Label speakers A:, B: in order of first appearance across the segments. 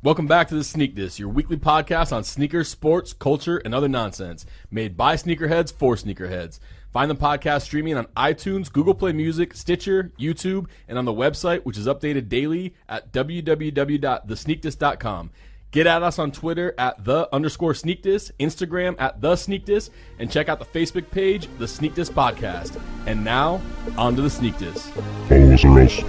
A: Welcome back to the Sneak This, your weekly podcast on sneakers, sports, culture, and other nonsense. Made by sneakerheads for sneakerheads. Find the podcast streaming on iTunes, Google Play Music, Stitcher, YouTube, and on the website, which is updated daily at www.thesneakdis.com. Get at us on Twitter at @the_sneakdis, Instagram at @thesneakdis, and check out the Facebook page, The Sneak This Podcast. And now, on to the Sneak This.
B: Follow us or else.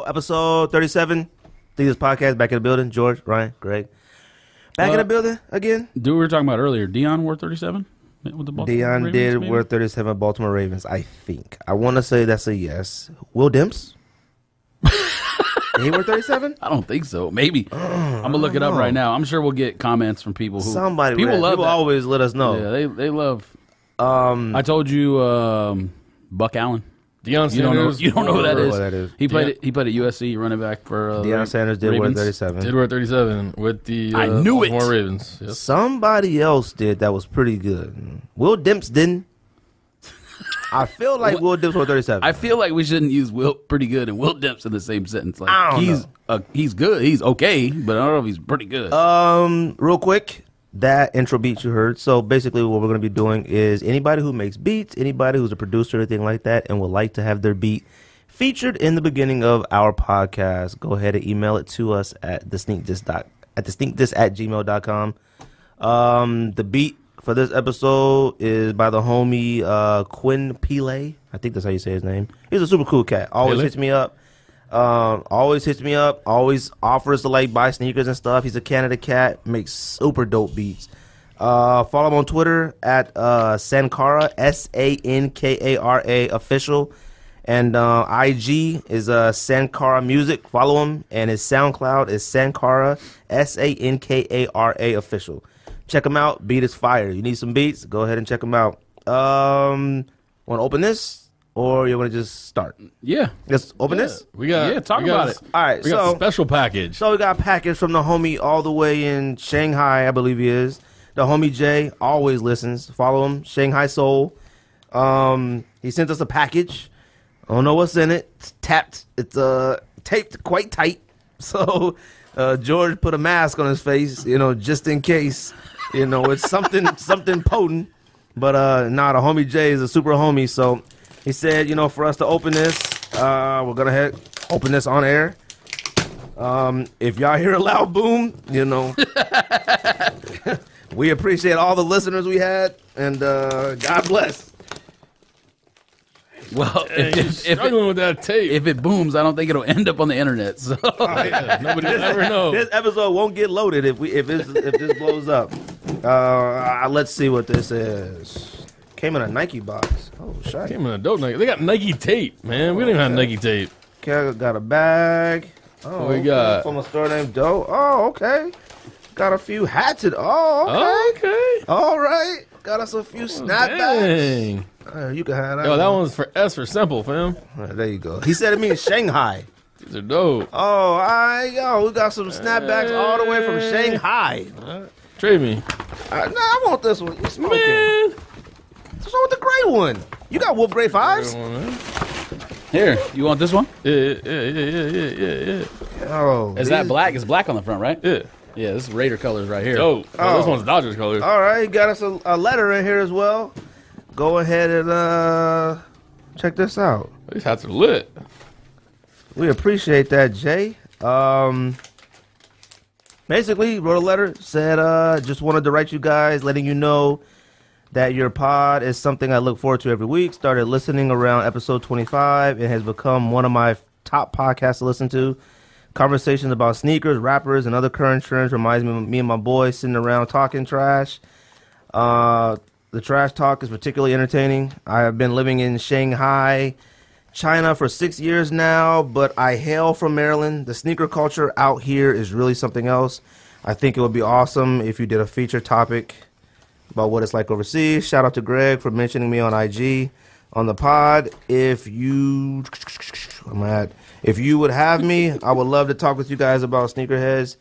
C: Episode 37, This Podcast, back in the building. George, Ryan, Greg, back in the building again.
D: Dude, we were talking about earlier. Dion wore 37 with the Baltimore
C: Dion
D: Ravens,
C: did
D: maybe?
C: wear 37 Baltimore Ravens, I think. I want to say that's a yes. Will Demps? Did he wear 37?
D: I don't think so. Maybe. I'm gonna look it up right now. I'm sure we'll get comments from people who people love.
C: People
D: that.
C: always let us know.
D: Yeah, they love. I told you, Buck Allen.
A: Deion Sanders.
D: You don't know who that is.
C: What that is.
D: He played at USC, running back for
C: Deion Sanders did wear 37.
A: Did wear 37 with the
D: I knew it.
A: Baltimore Ravens. Yes.
C: Somebody else did that was pretty good. Will Demps didn't. I feel like Will Demps wore 37.
D: I feel like we shouldn't use Wilt pretty good and Wilt Demps in the same sentence. Like
C: I don't
D: he's good. He's okay, but I don't know if he's pretty good.
C: Real quick, that intro beat you heard. So basically what we're going to be doing is anybody who makes beats, anybody who's a producer or anything like that and would like to have their beat featured in the beginning of our podcast, go ahead and email it to us at thesneakdis@gmail.com. The beat for this episode is by the homie Quinn Pillay. I think that's how you say his name. He's a super cool cat. Always hits me up. Always offers to like buy sneakers and stuff. He's a Canada cat, makes super dope beats. Follow him on Twitter at Sankara, Sankara official, and IG is Sankaramusic. Follow him, and his SoundCloud is Sankara, Sankara official. Check him out. Beat is fire. You need some beats? Go ahead and check him out. Want to open this, or you want to just start?
D: Yeah.
C: Let's open this.
D: Talk about it.
C: All right,
A: We got a special package.
C: So we got a package from the homie all the way in Shanghai, I believe he is. The homie Jay always listens. Follow him, Shanghai Soul. He sent us a package. I don't know what's in it. It's tapped. It's taped quite tight. So George put a mask on his face, just in case. It's something potent. But the homie Jay is a super homie, so he said, for us to open this, we're gonna open this on air. If y'all hear a loud boom, we appreciate all the listeners we had, and God bless.
D: Well,
A: Struggling with that tape.
D: if it booms, I don't think it'll end up on the internet. So
A: Nobody will ever know.
C: This episode won't get loaded if this blows up. Let's see what this is. Came in a Nike box. Oh, shit.
A: Came in a dope Nike. They got Nike tape, man. We don't even have Nike tape.
C: Okay, got a bag. Oh,
A: We got
C: from a store named Doe. Oh, okay. Got a few hats. Oh, okay.
A: okay.
C: All right. Got us a few snapbacks.
A: Dang.
C: You can have that.
A: Yo, that one's for S for simple, fam.
C: There you go. He said it means Shanghai.
A: These are dope.
C: Oh, all right, we got some snapbacks all the way from Shanghai.
A: Trade me.
C: I want this one. You smoking?
A: Man.
C: What's wrong with the gray one? You got Wolf Gray 5s?
D: here, you want this one?
A: Yeah.
C: Oh,
D: Is that black? It's black on the front, right?
A: Yeah.
D: Yeah, this is Raider colors right here.
A: Dope. Oh, this one's Dodgers colors.
C: All right, got us a letter in here as well. Go ahead and check this out.
A: These hats are lit.
C: We appreciate that, Jay. Basically, wrote a letter, said, just wanted to write you guys, letting you know that your pod is something I look forward to every week. Started listening around episode 25 and has become one of my top podcasts to listen to. Conversations about sneakers, rappers, and other current trends reminds me of me and my boys sitting around talking trash. The trash talk is particularly entertaining. I have been living in Shanghai, China for 6 years now, but I hail from Maryland. The sneaker culture out here is really something else. I think it would be awesome if you did a feature topic about what it's like overseas. Shout out to Greg for mentioning me on IG on the pod. If you would have me, I would love to talk with you guys about sneakerheads.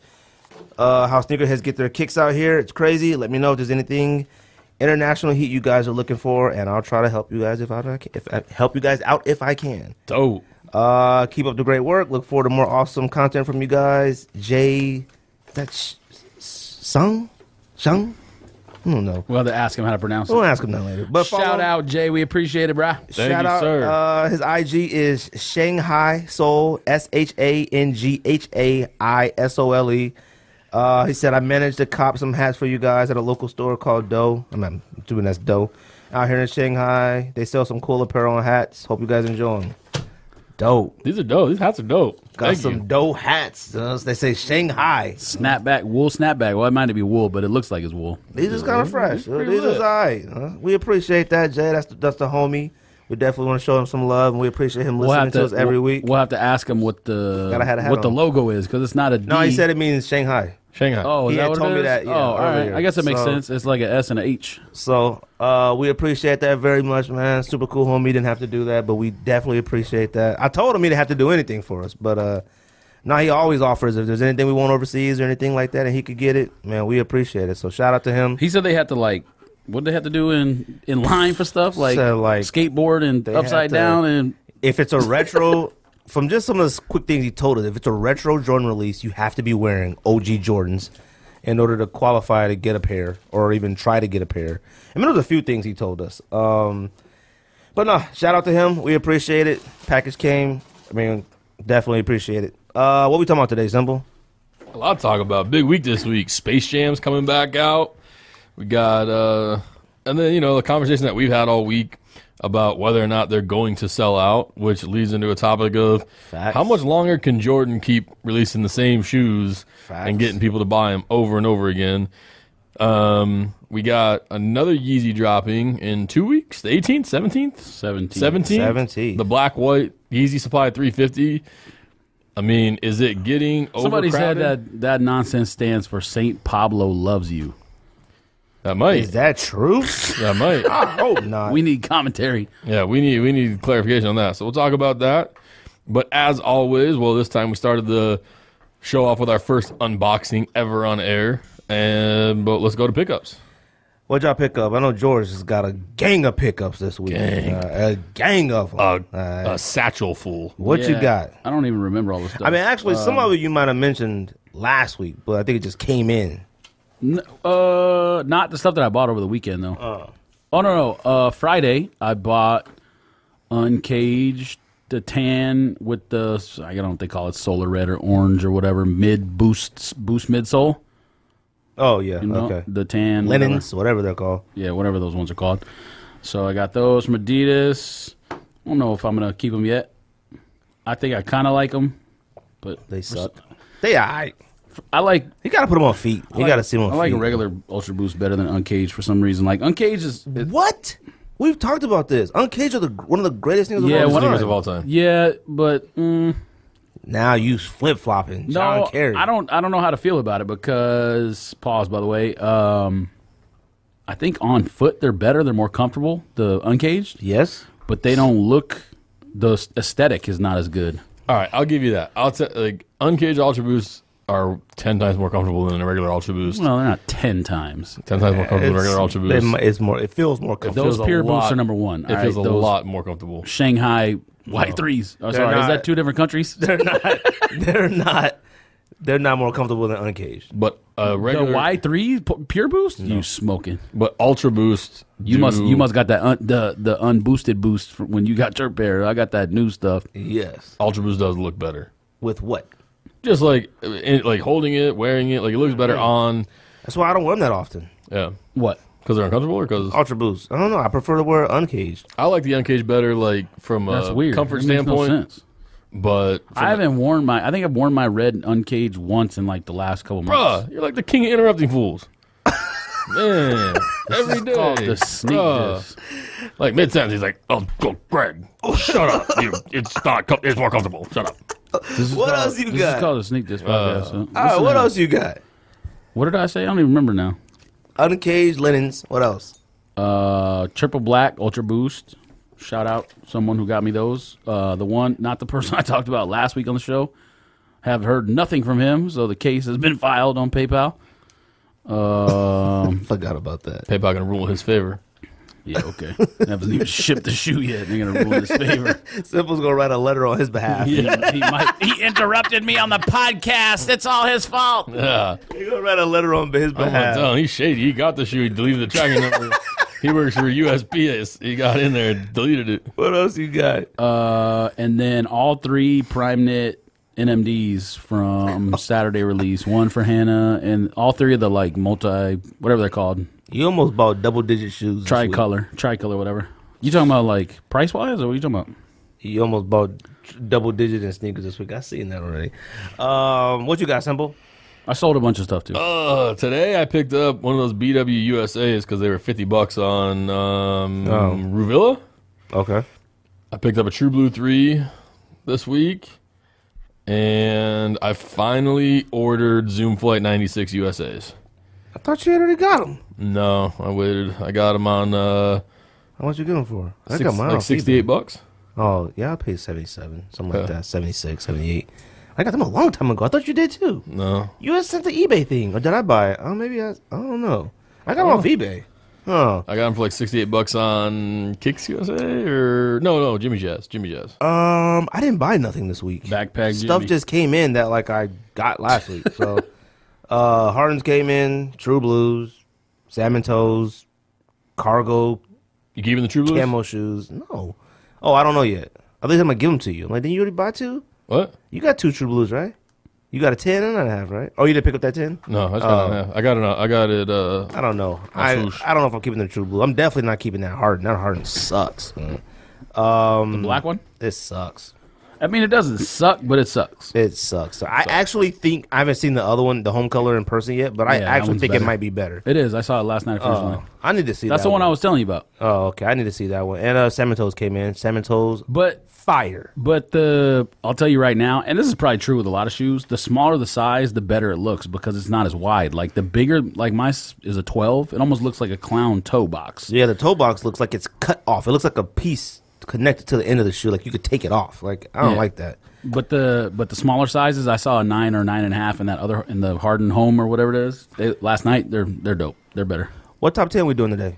C: How sneakerheads get their kicks out here. It's crazy. Let me know if there's anything international heat you guys are looking for, and I'll try to help you guys help you guys out if I can.
A: Dope.
C: Keep up the great work. Look forward to more awesome content from you guys. That's Shang? I don't know.
D: We'll have to ask him how to pronounce it.
C: We'll ask him that later. But
D: shout out, Jay. We appreciate it, brah.
A: Thank you, sir.
C: His IG is Shanghai Soul, SHANGHAISOLE. He said, I managed to cop some hats for you guys at a local store called Doe. I'm doing that's Doe. Out here in Shanghai. They sell some cool apparel and hats. Hope you guys enjoy them. Dope.
A: These are dope. These hats are dope.
C: Got some Doe hats. They say Shanghai.
D: Snapback, wool snapback. Well, it might not be wool, but it looks like it's wool.
C: These is kind of fresh. These is all right. We appreciate that, Jay. That's the homie. We definitely want to show him some love, and we appreciate him listening to us every week.
D: We'll have to ask him what the logo is, because it's not a D.
C: No, he said it means Shanghai.
A: Oh,
C: he had told me that. Yeah,
D: all right. I guess it makes sense. It's like an S and an H.
C: So we appreciate that very much, man. Super cool homie. Didn't have to do that, but we definitely appreciate that. I told him he didn't have to do anything for us, but now he always offers if there's anything we want overseas or anything like that, and he could get it. Man, we appreciate it. So shout out to him.
D: He said they had to what did they have to do in line for stuff like skateboard and upside down and
C: if it's a retro. From just some of the quick things he told us, if it's a retro Jordan release, you have to be wearing OG Jordans in order to qualify to get a pair or even try to get a pair. I mean, there was a few things he told us. But no, shout out to him. We appreciate it. Package came. I mean, definitely appreciate it. What we talking about today, Simple?
A: A lot to talk about. Big week this week. Space Jam's coming back out. We got, and then, the conversation that we've had all week about whether or not they're going to sell out, which leads into a topic of how much longer can Jordan keep releasing the same shoes and getting people to buy them over and over again. We got another Yeezy dropping in 2 weeks, the 18th, 17th? 17th. The black-white Yeezy Supply 350. I mean, is it getting overcrowded?
D: Somebody said that nonsense stands for St. Pablo Loves You.
A: That might.
C: Is that true?
A: That might.
C: I hope not.
D: We need commentary.
A: Yeah, we need clarification on that. So we'll talk about that. But as always, this time we started the show off with our first unboxing ever on air. But let's go to pickups.
C: What y'all pick up? I know George has got a gang of pickups this week. A gang of them.
A: A satchel full.
C: What you got?
D: I don't even remember all the stuff.
C: I mean, actually, some of it you might have mentioned last week, but I think it just came in.
D: Not the stuff that I bought over the weekend, though. No. Friday, I bought Uncaged, the tan with the, I don't know what they call it, solar red or orange or whatever, boost midsole.
C: Oh, yeah, okay.
D: The tan.
C: Linens, whatever they're called.
D: Yeah, whatever those ones are called. So I got those from Adidas. I don't know if I'm going to keep them yet. I think I kind of like them, but
C: they suck. They all right.
D: I like.
C: You gotta put them on feet. You gotta see them on feet.
D: I like a regular Ultra Boost better than Uncaged for some reason. Like Uncaged is
C: what? We've talked about this. Uncaged are one of the greatest things
A: of all time.
D: Yeah, but
C: now you flip flopping.
D: No,
C: John Kerry.
D: I don't know how to feel about it because pause. By the way, I think on foot they're better. They're more comfortable. The Uncaged,
C: yes,
D: but they don't look. The aesthetic is not as good.
A: All right, I'll give you that. I'll say Uncaged Ultra Boosts are 10 times more comfortable than a regular Ultra Boost.
D: Well, they're not 10 times.
A: 10 times more comfortable than a regular Ultra Boost.
C: It feels more comfortable.
D: Those Pure Boosts are number one.
A: It feels a lot more comfortable.
D: Shanghai Y3s. Oh, sorry, is that two different countries?
C: They're not. They're not more comfortable than Uncaged.
A: But regular
D: the Y3 Pure Boost, you smoking?
A: But Ultra Boost,
D: you must got that the unboosted boost from when you got your pair. I got that new stuff.
C: Yes,
A: Ultra Boost does look better.
C: With what?
A: Just like holding it, wearing it, it looks better on.
C: That's why I don't wear them that often.
A: Yeah.
D: What?
A: Because they're uncomfortable or because
C: Ultra Boost? I don't know. I prefer to wear Uncaged.
A: I like the Uncaged better, from
D: That's
A: a
D: weird.
A: comfort
D: That makes
A: standpoint.
D: no sense.
A: But
D: I haven't worn my. I think I've worn my red Uncaged once in the last couple months.
A: Bruh, you're like the king of interrupting fools. Man, every day.
D: Called the sneak diss.
A: Like mid-sentence, he's like, "Oh, Greg, shut up. It's more comfortable. Shut up."
C: What else you got?
D: This is called a sneak diss podcast.
C: All right, what else you got?
D: What did I say? I don't even remember now.
C: Uncaged linens. What else?
D: Triple Black Ultra Boost. Shout out someone who got me those. The one, not the person I talked about last week on the show. Have heard nothing from him, so the case has been filed on PayPal.
C: Forgot about that.
A: PayPal gonna rule in his favor.
D: Yeah, okay. Haven't even shipped the shoe yet. They're gonna rule in his favor.
C: Simple's gonna write a letter on his behalf.
D: Yeah, he interrupted me on the podcast. It's all his fault.
A: Yeah,
C: He's gonna write a letter on his behalf.
A: He's shady. He got the shoe. He deleted the tracking number. He works for USPS. He got in there and deleted it.
C: What else you got?
D: And then all 3 Prime Knit NMDs from Saturday release. One for Hannah, and all 3 of the whatever they're called.
C: You almost bought double-digit shoes.
D: Tricolor, whatever. You talking about like price-wise, or what are you talking about?
C: You almost bought double-digit in sneakers this week. I seen that already. What you got, Simple?
D: I sold a bunch of stuff too.
A: Today I picked up one of those BW USAs because they were $50 on Ruvilla.
C: Okay.
A: I picked up a True Blue 3 this week, and I finally ordered Zoom Flight 96 USAs.
C: I thought you already got them.
A: No, I waited. I got them on
C: how much you get them for? I got mine
A: like $68.
C: Oh, yeah, I paid 77, something like that, 76, 78. I got them a long time ago. I thought you did too.
A: No.
C: You had sent the eBay thing, or did I buy it? Oh, maybe I don't know. I got them off eBay. Oh.
A: I got them for like $68 on Kicks USA or no, Jimmy Jazz.
C: I didn't buy nothing this week.
D: Backpack
C: stuff
D: Jimmy.
C: just came in that like I got last week. So Hardens came in, True Blues, Salmon Toes, Cargo.
A: You gave him the True Blues?
C: Camo shoes. No. Oh, I don't know yet. At least I'm gonna give them to you. I'm like, didn't you already buy 2?
A: What?
C: You got 2 True Blues, right? You got a 10 and a half, right? Oh, you didn't pick up that 10?
A: No, I just got it. I got it.
C: I don't know. I don't know if I'm keeping the True Blue. I'm definitely not keeping that Harden. That Harden sucks.
D: The black one?
C: It sucks.
D: I mean, it doesn't suck, but it sucks.
C: It sucks. So I actually think I haven't seen the other one, the home color, in person yet, but I actually think it might be better.
D: It is. I saw it last night.
C: I need to see that.
D: That's the one I was telling you about.
C: Oh, okay. I need to see that one. And Salmon Toes came in. Salmon Toes,
D: but
C: fire.
D: But I'll tell you right now, and this is probably true with a lot of shoes, the smaller the size, the better it looks because it's not as wide. Like the bigger, like mine is a 12, it almost looks like a clown toe box.
C: Yeah, the toe box looks like it's cut off. It looks like a piece connected to the end of the shoe. Like you could take it off. Like I don't like that.
D: But the smaller sizes, I saw a 9 or 9.5 in the Harden Home or whatever it is. Last night, they're dope. They're better.
C: What top 10 are we doing today?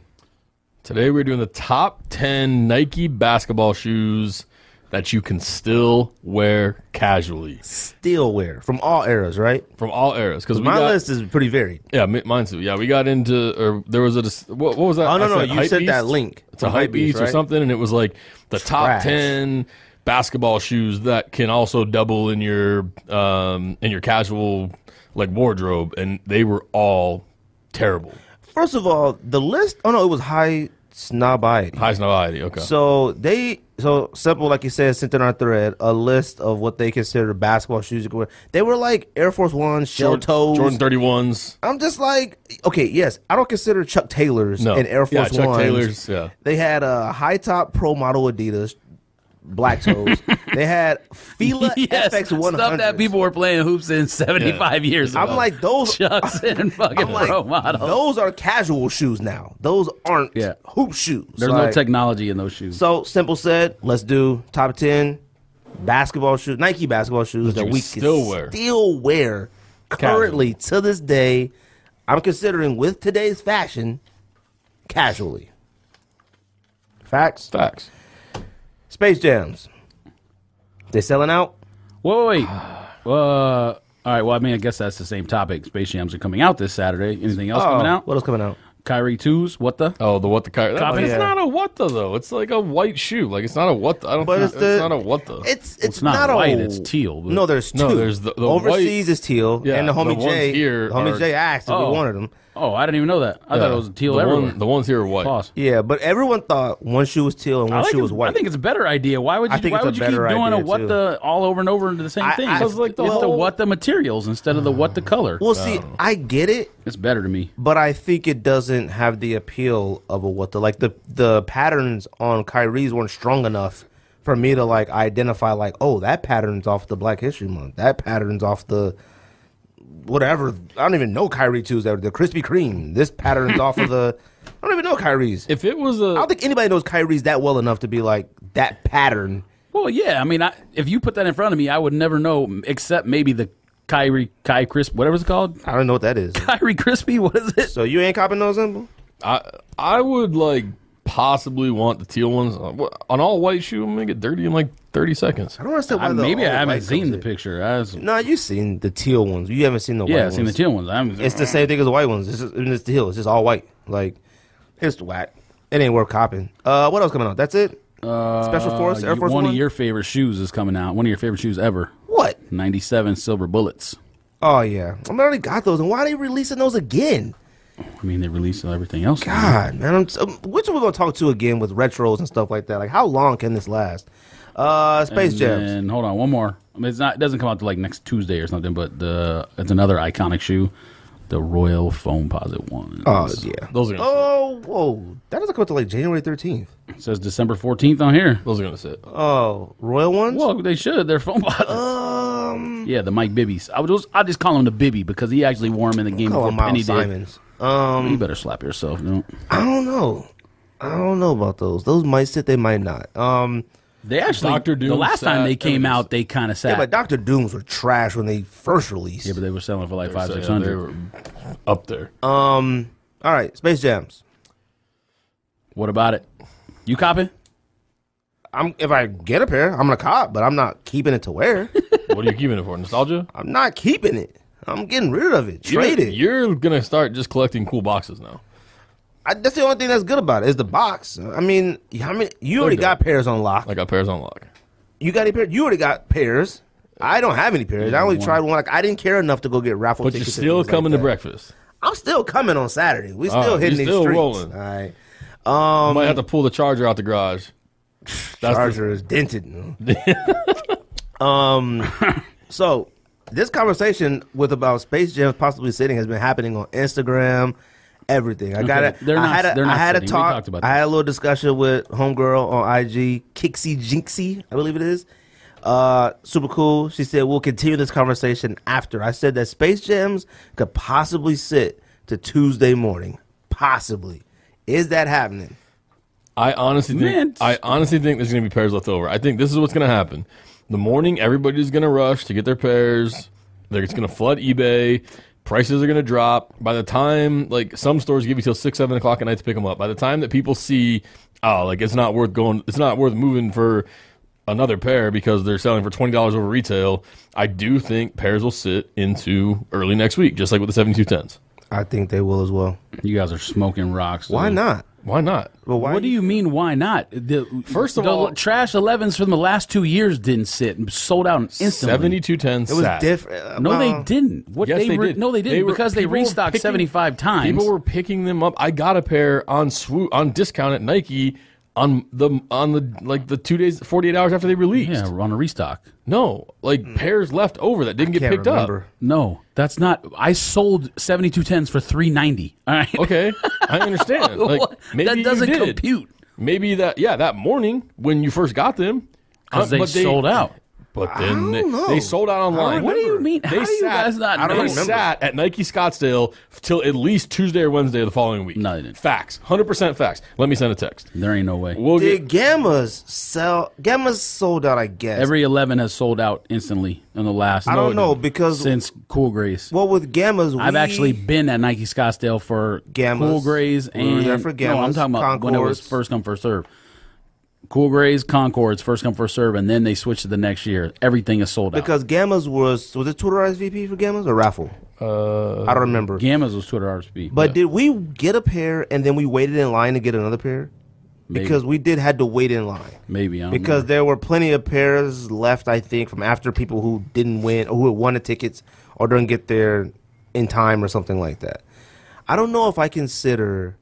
A: Today we're doing the top 10 Nike basketball shoes that you can still wear casually.
C: Still wear from all eras, right?
A: From all eras, because
C: my list is pretty varied.
A: Yeah, mine too. Yeah, we got into, or there was what was that?
C: Oh no, you sent that link.
A: It's a Hype Beast, right? Or something, and it was like the top 10 basketball shoes that can also double in your casual like wardrobe, and they were all terrible.
C: First of all, the list. Oh no, it was high snobiety.
A: High snobiety. Okay.
C: So Simple, like you said, sent in our thread a list of what they consider basketball shoes you can wear. They were like Air Force Ones, shell toes,
A: Jordan 31s.
C: I'm just like, okay, yes, I don't consider Chuck Taylors and Air Force Ones.
A: Chuck Taylors. Yeah.
C: They had a high top pro model Adidas. Black toes. They had Fila FX100.
D: Stuff that people were playing hoops in 75 years ago.
C: I'm like, those
D: Chucks and fucking pro models.
C: Those are casual shoes now. Those aren't hoop shoes.
D: There's no technology in those shoes.
C: So Simple said, let's do top 10 basketball shoes, Nike basketball shoes that we can still wear currently to this day. I'm considering with today's fashion casually. Facts?
A: Facts.
C: Space Jams. They selling out?
D: Wait. All right, well, I mean, I guess that's the same topic. Space Jams are coming out this Saturday. Anything else coming out?
C: What else coming out?
D: Kyrie 2s, what the?
A: Oh, the what the Kyrie. It's
D: Yeah.
A: not a what the, though. It's like a white shoe. Like, it's not a what the. I don't
C: But
A: think
C: it's
A: it's not a what the.
C: It's
D: not
C: not
D: white,
C: a,
D: it's teal. But
C: No, there's two.
A: No, there's the
C: overseas
A: white,
C: is teal,
A: yeah,
C: and the homie
A: the ones
C: Jay.
A: here
C: Homie
A: are-
C: Jay asked if we wanted them.
D: Oh, I didn't even know that. I thought it was teal everywhere.
A: The ones here are white.
D: Pause.
C: Yeah, but everyone thought one shoe was teal and one shoe was white.
D: I think it's a better idea. Why would you keep doing a what the all over and over into the same thing? It's like the what the materials instead of the what the color.
C: Well, see, I get it.
D: It's better to me.
C: But I think it doesn't have the appeal of a what the like the patterns on Kyrie's weren't strong enough for me to like identify like, oh, that pattern's off the Black History Month. That pattern's off the whatever. I don't even know Kyrie 2's the Krispy Kreme. This pattern's off of the I don't even know Kyrie's.
A: If it was
C: I don't think anybody knows Kyrie's that well enough to be like that pattern.
D: Well, yeah, I mean, if you put that in front of me, I would never know except maybe the Kai Crisp, whatever it's called.
C: I don't know what that is.
D: Kyrie Crispy, what is it?
C: So you ain't copping those symbol?
A: I would like possibly want the teal ones on all white shoe. I'm gonna get dirty in like 30 seconds.
C: I don't understand why
D: maybe I haven't seen the picture.
C: No, you've seen the teal ones. You haven't seen the white ones.
D: Yeah, I've seen the teal ones.
C: It's the same thing as the white ones. It's teal. It's just all white. Like, it's whack. It ain't worth copping. What else coming out? That's it? Special Force, Air Force One?
D: One of your favorite shoes is coming out. One of your favorite shoes ever.
C: What?
D: 97 Silver Bullets.
C: Oh, yeah. I already got those. And why are they releasing those again?
D: I mean, they released everything else.
C: God, man. Which one we going to talk to again with retros and stuff like that? Like, how long can this last? Space Jams.
D: And hold on, one more. I mean, it doesn't come out till like next Tuesday or something, but it's another iconic shoe. The Royal Foamposite ones.
C: Oh, yeah.
A: Those are gonna
C: sit. Whoa. That doesn't come until like January 13th.
D: It says December 14th on here.
A: Those are going to sit.
C: Oh, Royal ones?
D: Well, they should. They're Foamposites. Yeah, the Mike Bibbies. I just call him the Bibby because he actually wore him in the game before Penny
C: Simons.
D: did. You better slap yourself. No?
C: I don't know about those. Those might sit, they might not.
D: They actually, Dr. Doom the last time they came out, they kind of sat.
C: Yeah, but Dr. Dooms were trash when they first released.
D: Yeah, but they were selling for like $500-$600.
A: They were up there.
C: All right, Space Jams.
D: What about it? You copy?
C: If I get a pair, I'm gonna cop, but I'm not keeping it to wear.
A: What are you keeping it for? Nostalgia?
C: I'm not keeping it. I'm getting rid of it. Trade it.
A: You're gonna start just collecting cool boxes now.
C: That's the only thing that's good about it is the box. I mean, you already got pairs on lock.
A: I got pairs on lock.
C: You got any pairs? You already got pairs. I don't have any pairs. I only tried one. Like I didn't care enough to go get raffle
A: but
C: tickets.
A: But you're still coming to breakfast.
C: I'm still coming on Saturday. We still hitting these streets.
A: Rolling.
C: All right.
A: Might have to pull the charger out the garage.
C: Charger is dented. So this conversation with about Space Jam possibly sitting has been happening on Instagram. Everything. I had a talk. I had a little discussion with homegirl on IG, Kixie Jinxie, I believe it is. Super cool. She said we'll continue this conversation after. I said that Space Jams could possibly sit to Tuesday morning. Possibly. Is that happening?
A: I honestly think there's gonna be pairs left over. I think this is what's gonna happen. The morning, everybody's gonna rush to get their pairs. They're just gonna flood eBay. Prices are going to drop. By the time, like, some stores give you till 6, 7 o'clock at night to pick them up. By the time that people see, it's not worth moving for another pair because they're selling for $20 over retail, I do think pairs will sit into early next week, just like with the 7210s.
C: I think they will as well.
D: You guys are smoking rocks.
C: Why not?
A: Why not?
C: Well,
D: what do you mean, why not?
A: First of all,
D: trash 11s from the last 2 years didn't sit and sold out instantly.
A: 7210s.
C: It was different.
D: No, they didn't.
A: Yes, they did.
D: No, they didn't because they restocked 75 times.
A: People were picking them up. I got a pair on discount at Nike on the 2 days, 48 hours after they released.
D: Yeah, on a restock.
A: No, pairs left over that didn't get picked up.
D: No, that's not. I sold 7210s for $390. All right.
A: Okay, I understand. Maybe
D: that doesn't compute.
A: Maybe that morning when you first got them,
D: because they sold out.
A: But then they sold out online.
D: What do you mean? How do you guys not know?
A: They sat at Nike Scottsdale till at least Tuesday or Wednesday of the following week.
D: No, they didn't.
A: Facts. 100% facts. Let me send a text.
D: There ain't no way.
C: Did Gammas sell? Gammas sold out, I guess.
D: Every 11 has sold out instantly in the last.
C: I don't know because
D: since Cool Grays.
C: Well, with Gammas,
D: I've actually been at Nike Scottsdale for
C: Gammas.
D: Cool Grays and
C: we were there for Gammas,
D: no, I'm talking about
C: Concords.
D: when it was first come first serve. Cool Grays, Concords, first come first serve, and then they switched to the next year. Everything is sold out.
C: Because Gammas was it Twitter RSVP for Gammas or raffle? I don't remember.
D: Gammas was Twitter RSVP.
C: But did we get a pair and then we waited in line to get another pair?
D: Maybe.
C: Because we had to wait in line.
D: Maybe.
C: Because there were plenty of pairs left, I think, from after people who didn't win or who had won the tickets or didn't get there in time or something like that. I don't know if I consider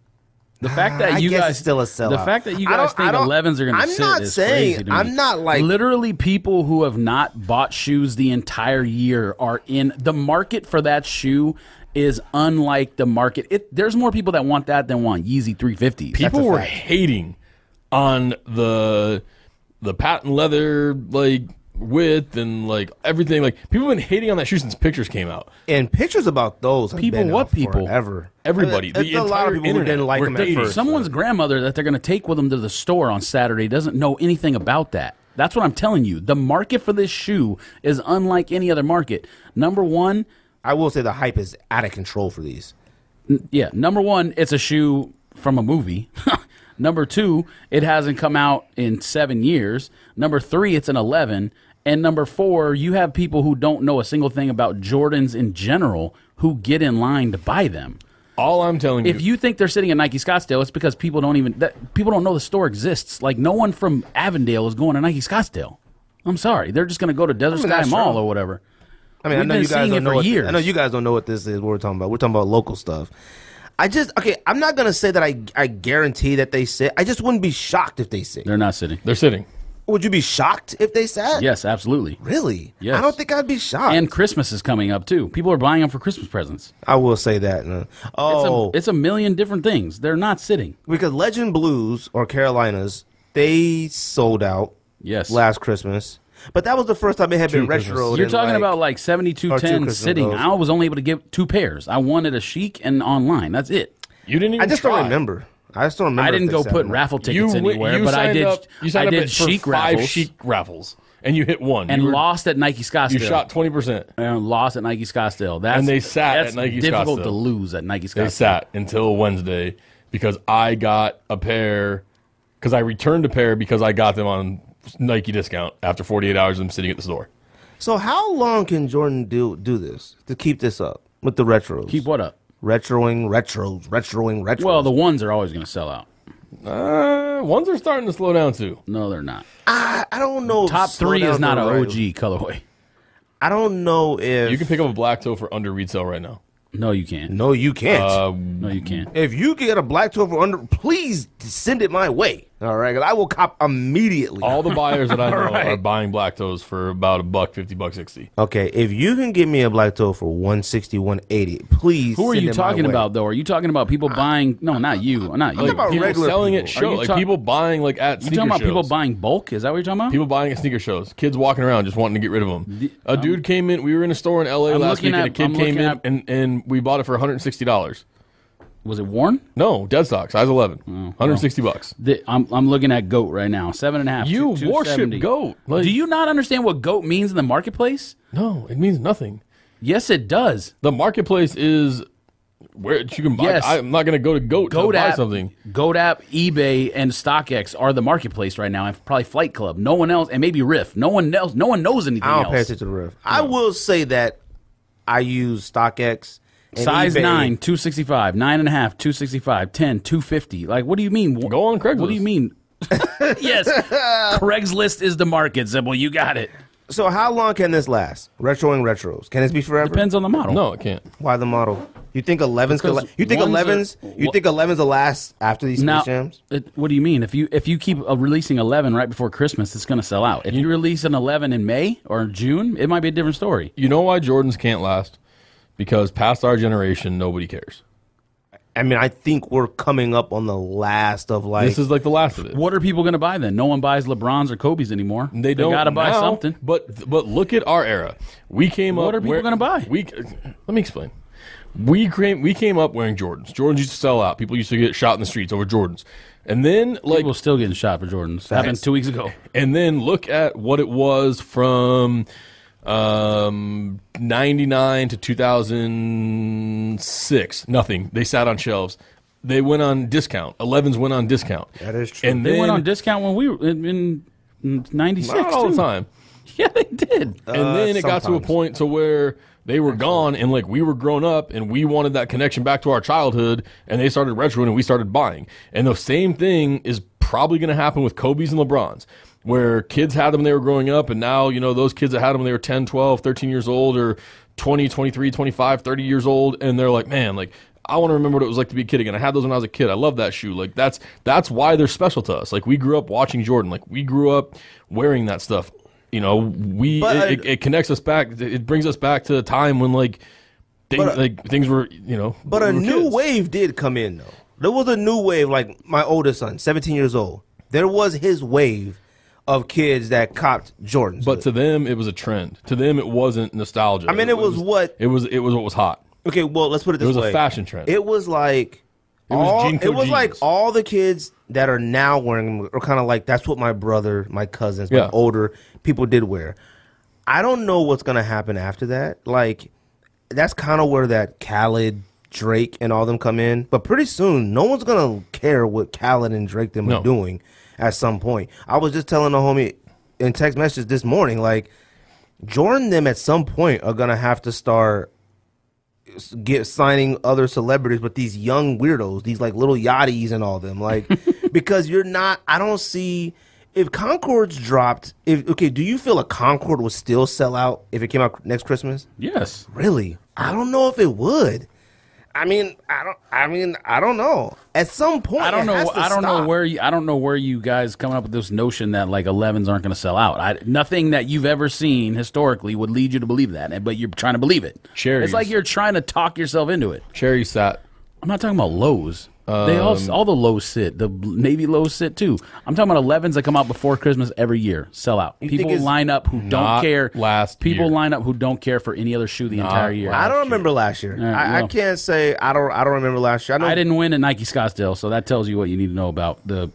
D: the fact that
C: I
D: you
C: guess
D: guys
C: it's still a sellout.
D: The fact that you guys think 11s are going to sit is crazy to me.
C: I'm not like
D: literally people who have not bought shoes the entire year are in the market for that shoe. Is unlike the market. There's more people that want that than want Yeezy 350s.
A: People were hating on the patent leather like width and like everything. Like people have been hating on that shoe since pictures came out.
C: And pictures about those have
D: people,
C: been
D: what
C: out
D: people?
C: forever.
A: Everybody.
C: There's a lot of people who didn't like them at first.
D: Someone's grandmother that they're going to take with them to the store on Saturday doesn't know anything about that. That's what I'm telling you. The market for this shoe is unlike any other market. Number one,
C: I will say the hype is out of control for these.
D: Yeah, number one, it's a shoe from a movie. Number two, it hasn't come out in 7 years. Number three, it's an 11. And number four, you have people who don't know a single thing about Jordans in general who get in line to buy them.
A: All I'm telling you,
D: if you think they're sitting at Nike Scottsdale, it's because people don't know the store exists. Like no one from Avondale is going to Nike Scottsdale. I'm sorry, they're just going to go to Desert Sky Mall or whatever.
C: I mean, I know you guys don't know I know you guys don't know what this is. What we're talking about. We're talking about local stuff. I'm not gonna say that I guarantee that they sit. I just wouldn't be shocked if they sit.
D: They're not sitting.
A: They're sitting.
C: Would you be shocked if they sat?
D: Yes, absolutely.
C: Really?
D: Yes.
C: I don't think I'd be shocked.
D: And Christmas is coming up too. People are buying them for Christmas presents.
C: I will say that.
D: It's a million different things. They're not sitting
C: because Legend Blues or Carolinas, they sold out.
D: Yes.
C: Last Christmas. But that was the first time it had been retro.
D: You're talking about like 7210 sitting. I was only able to get 2 pairs. I wanted a Chic and online. That's it.
A: You didn't even
C: I just
A: try.
C: don't remember. I didn't
D: go put raffle signed anywhere, but I did.
A: You signed
D: up
A: for
D: Chic
A: 5
D: raffles.
A: Chic raffles, and you hit one
D: and lost at Nike Scottsdale.
A: You shot 20%
D: and lost at Nike Scottsdale.
A: And they sat at Nike Scottsdale.
D: That's difficult to lose at Nike Scottsdale.
A: They sat until Wednesday because I got a pair. Because I returned a pair because I got them on Nike discount after 48 hours of them sitting at the store.
C: So how long can Jordan do this to keep this up with the retros?
D: Keep what up?
C: Retroing retros.
D: Well, the ones are always going to sell out.
A: Ones are starting to slow down too.
D: No, they're not.
C: I don't know.
D: Top 3 is not an OG colorway.
C: I don't know if
A: you can pick up a black toe for under retail right now.
D: No, you can't.
C: No, you can't.
D: No, you can't.
C: If you get a black toe for under, please send it my way. All right, 'cause I will cop immediately.
A: All the buyers that I know are buying black toes for about $150, $160.
C: Okay, if you can get me a black toe for $160, $180, please.
D: Who are you
C: send it my
D: talking
C: way.
D: about though? Are you talking about people buying? No, not you. Not you.
C: talking about
A: People
C: regular
A: selling
C: people.
A: at shows, like people buying like at
D: You
A: sneaker
D: talking about
A: shows.
D: people buying bulk? Is that what you're talking about?
A: People buying at sneaker shows. Kids walking around just wanting to get rid of them. A dude came in. We were in a store in LA last week, and a kid came in, and we bought it for $160.
D: Was it worn?
A: No, dead stock, size 11, $160.
D: I'm looking at GOAT right now, 7.5.
A: You worship
D: 270.
A: GOAT. Like,
D: Do you not understand what GOAT means in the marketplace?
A: no, it means nothing.
D: Yes, it does.
A: The marketplace is where you can buy.
D: Yes.
A: I'm not going to go to GOAT to buy something.
D: GOAT app, eBay, and StockX are the marketplace right now, and probably Flight Club. No one else, and maybe Riff. No one else. No one knows anything
C: I don't
D: else.
C: pay attention to Riff. I will say that I use StockX. And
D: Size
C: eBay.
D: 9, 265, 9.5, 265, 10, 250. Like, what do you mean?
A: Go on Craigslist.
D: What do you mean? Yes, Craigslist is the market, Sybil. You got it.
C: So how long can this last? Retroing retros. Can this be forever?
D: Depends on the model.
A: No, it can't.
C: Why the model? You think 11s?
D: Because
C: You think
D: ones
C: 11s? You think 11s will last after these
D: Now,
C: Space Jams?
D: what do you mean? If you keep releasing 11 right before Christmas, it's going to sell out. If you release an 11 in May or June, it might be a different story.
A: You know why Jordans can't last? Because past our generation, nobody cares.
C: I mean, I think we're coming up on the last of like.
A: This is like the last of it.
D: What are people going to buy then? No one buys LeBrons or Kobe's anymore.
A: They don't
D: got to buy
A: now,
D: something.
A: But look at our era. We came up.
D: What are people going to buy?
A: Let me explain. We came up wearing Jordans. Jordans used to sell out. People used to get shot in the streets over Jordans. And then
D: People still getting shot for Jordans. Happened 2 weeks ago.
A: And then look at what it was from 99 to 2006. Nothing. They sat on shelves. They went on discount. 11s went on discount.
C: That is true.
A: And
D: They
A: then,
D: went on discount when we were in 96.
A: not all
D: too.
A: the time.
D: Yeah, they did.
A: And then it got to a
C: sometimes.
A: point to where they were gone, and like we were grown up, and we wanted that connection back to our childhood, and they started retroing, and we started buying. And the same thing is probably going to happen with Kobe's and LeBron's, where kids had them when they were growing up, and now, you know, those kids that had them when they were 10, 12, 13 years old, or 20, 23, 25, 30 years old, and they're like, man, like, I want to remember what it was like to be a kid again. I had those when I was a kid. I love that shoe. Like that's why they're special to us. Like we grew up watching Jordan. Like we grew up wearing that stuff. You know, it connects us back. It brings us back to a time when things were, you know.
C: But a new wave did come in though. There was a new wave. Like my oldest son, 17 years old. There was his wave of kids that copped Jordans.
A: But to them, it was a trend. To them, it wasn't nostalgia.
C: I mean, it was what
A: what was hot.
C: Okay, well, let's put it this way.
A: It was a fashion trend.
C: It was like like all the kids that are now wearing them are kind of like, that's what my brother, my cousins, my older people did wear. I don't know what's going to happen after that. Like, that's kind of where that Khaled, Drake, and all them come in. But pretty soon, no one's going to care what Khaled and Drake them are doing at some point. I was just telling the homie in text message this morning, like, Jordan them at some point are going to have to start signing other celebrities, but these young weirdos, these like little yachties and all them, like, because I don't see, if Concords dropped, do you feel a Concord would still sell out if it came out next Christmas?
D: Yes.
C: Really? I don't know if it would. I don't know. At some point, I don't
D: know where you guys coming up with this notion that like 11s aren't going to sell out. Nothing that you've ever seen historically would lead you to believe that, but you're trying to believe it.
A: Cherries.
D: It's like you're trying to talk yourself into it.
A: Cherry sat.
D: I'm not talking about lows. They all the lows sit. The Navy lows sit too. I'm talking about 11s that come out before Christmas every year. Sell out. People line up who don't care. People line up who don't care for any other shoe the entire year.
C: I don't remember last year. I can't say I don't remember last year.
D: I didn't win at Nike Scottsdale, so that tells you what you need to know about the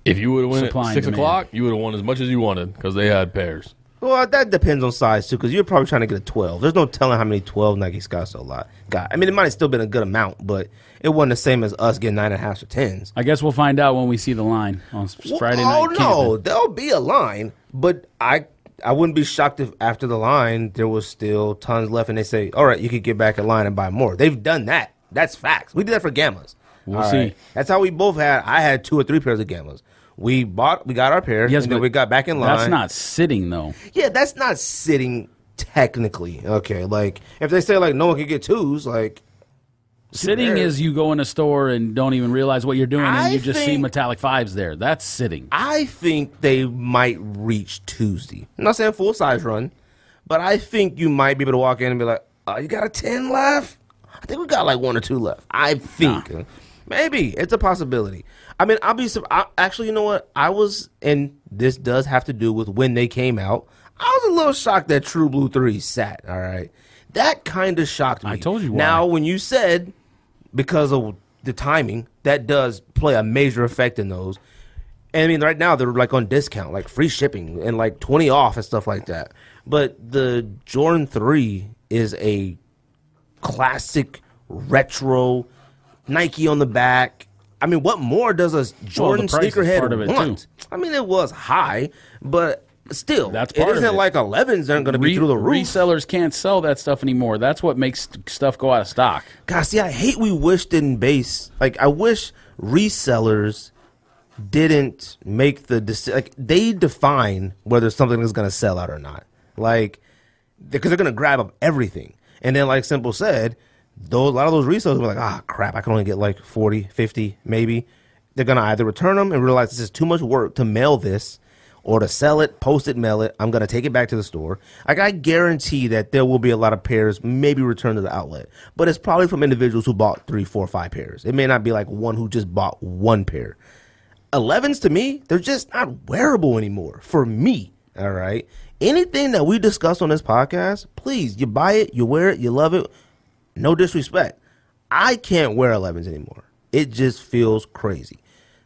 A: if you would have won at 6 o'clock, you would have won as much as you wanted because they had pairs.
C: Well, that depends on size, too, because you're probably trying to get a 12. There's no telling how many 12 Nike Scottsdale got. I mean, it might have still been a good amount, but it wasn't the same as us getting 9.5 or 10s.
D: I guess we'll find out when we see the line on Friday night.
C: Oh, no, there'll be a line, but I wouldn't be shocked if after the line there was still tons left, and they say, all right, you could get back in line and buy more. They've done that. That's facts. We did that for Gammas.
D: We'll see. Right?
C: That's how we both had. I had 2 or 3 pairs of Gammas. We got our pair, and then we got back in line.
D: That's not sitting, though.
C: Yeah, that's not sitting technically. Okay, like, if they say, like, no one can get 2s, like...
D: Sitting is you go in a store and don't even realize what you're doing, and you just see metallic 5s there. That's sitting.
C: I think they might reach Tuesday. I'm not saying full-size run, but I think you might be able to walk in and be like, oh, you got a 10 left? I think we got, like, 1 or 2 left. I think. Nah. Maybe. It's a possibility. I mean, actually, you know what? And this does have to do with when they came out. I was a little shocked that True Blue 3 sat, all right? That kind of shocked me.
D: I told you why.
C: Now, when you said because of the timing, that does play a major effect in those. And I mean, right now, they're like on discount, like free shipping and like 20 off and stuff like that. But the Jordan 3 is a classic retro Nike on the back. I mean, what more does a Jordan sneakerhead want? I mean, it was high, but still, it isn't like 11s aren't going to be through the roof.
D: Resellers can't sell that stuff anymore. That's what makes stuff go out of stock.
C: God, see, I hate we wish didn't base. Like, I wish resellers didn't make the decision. Like, they define whether something is going to sell out or not. Like, because they're going to grab up everything. And then, like Simple said, a lot of those resellers were like, crap, I can only get like 40, 50, maybe. They're going to either return them and realize this is too much work to mail this, or to sell it, post it, mail it. I'm going to take it back to the store. Like, I guarantee that there will be a lot of pairs maybe returned to the outlet. But it's probably from individuals who bought 3, 4, 5 pairs. It may not be like one who just bought 1 pair. 11s, to me, they're just not wearable anymore. For me, all right? Anything that we discuss on this podcast, please, you buy it, you wear it, you love it. No disrespect. I can't wear 11s anymore. It just feels crazy.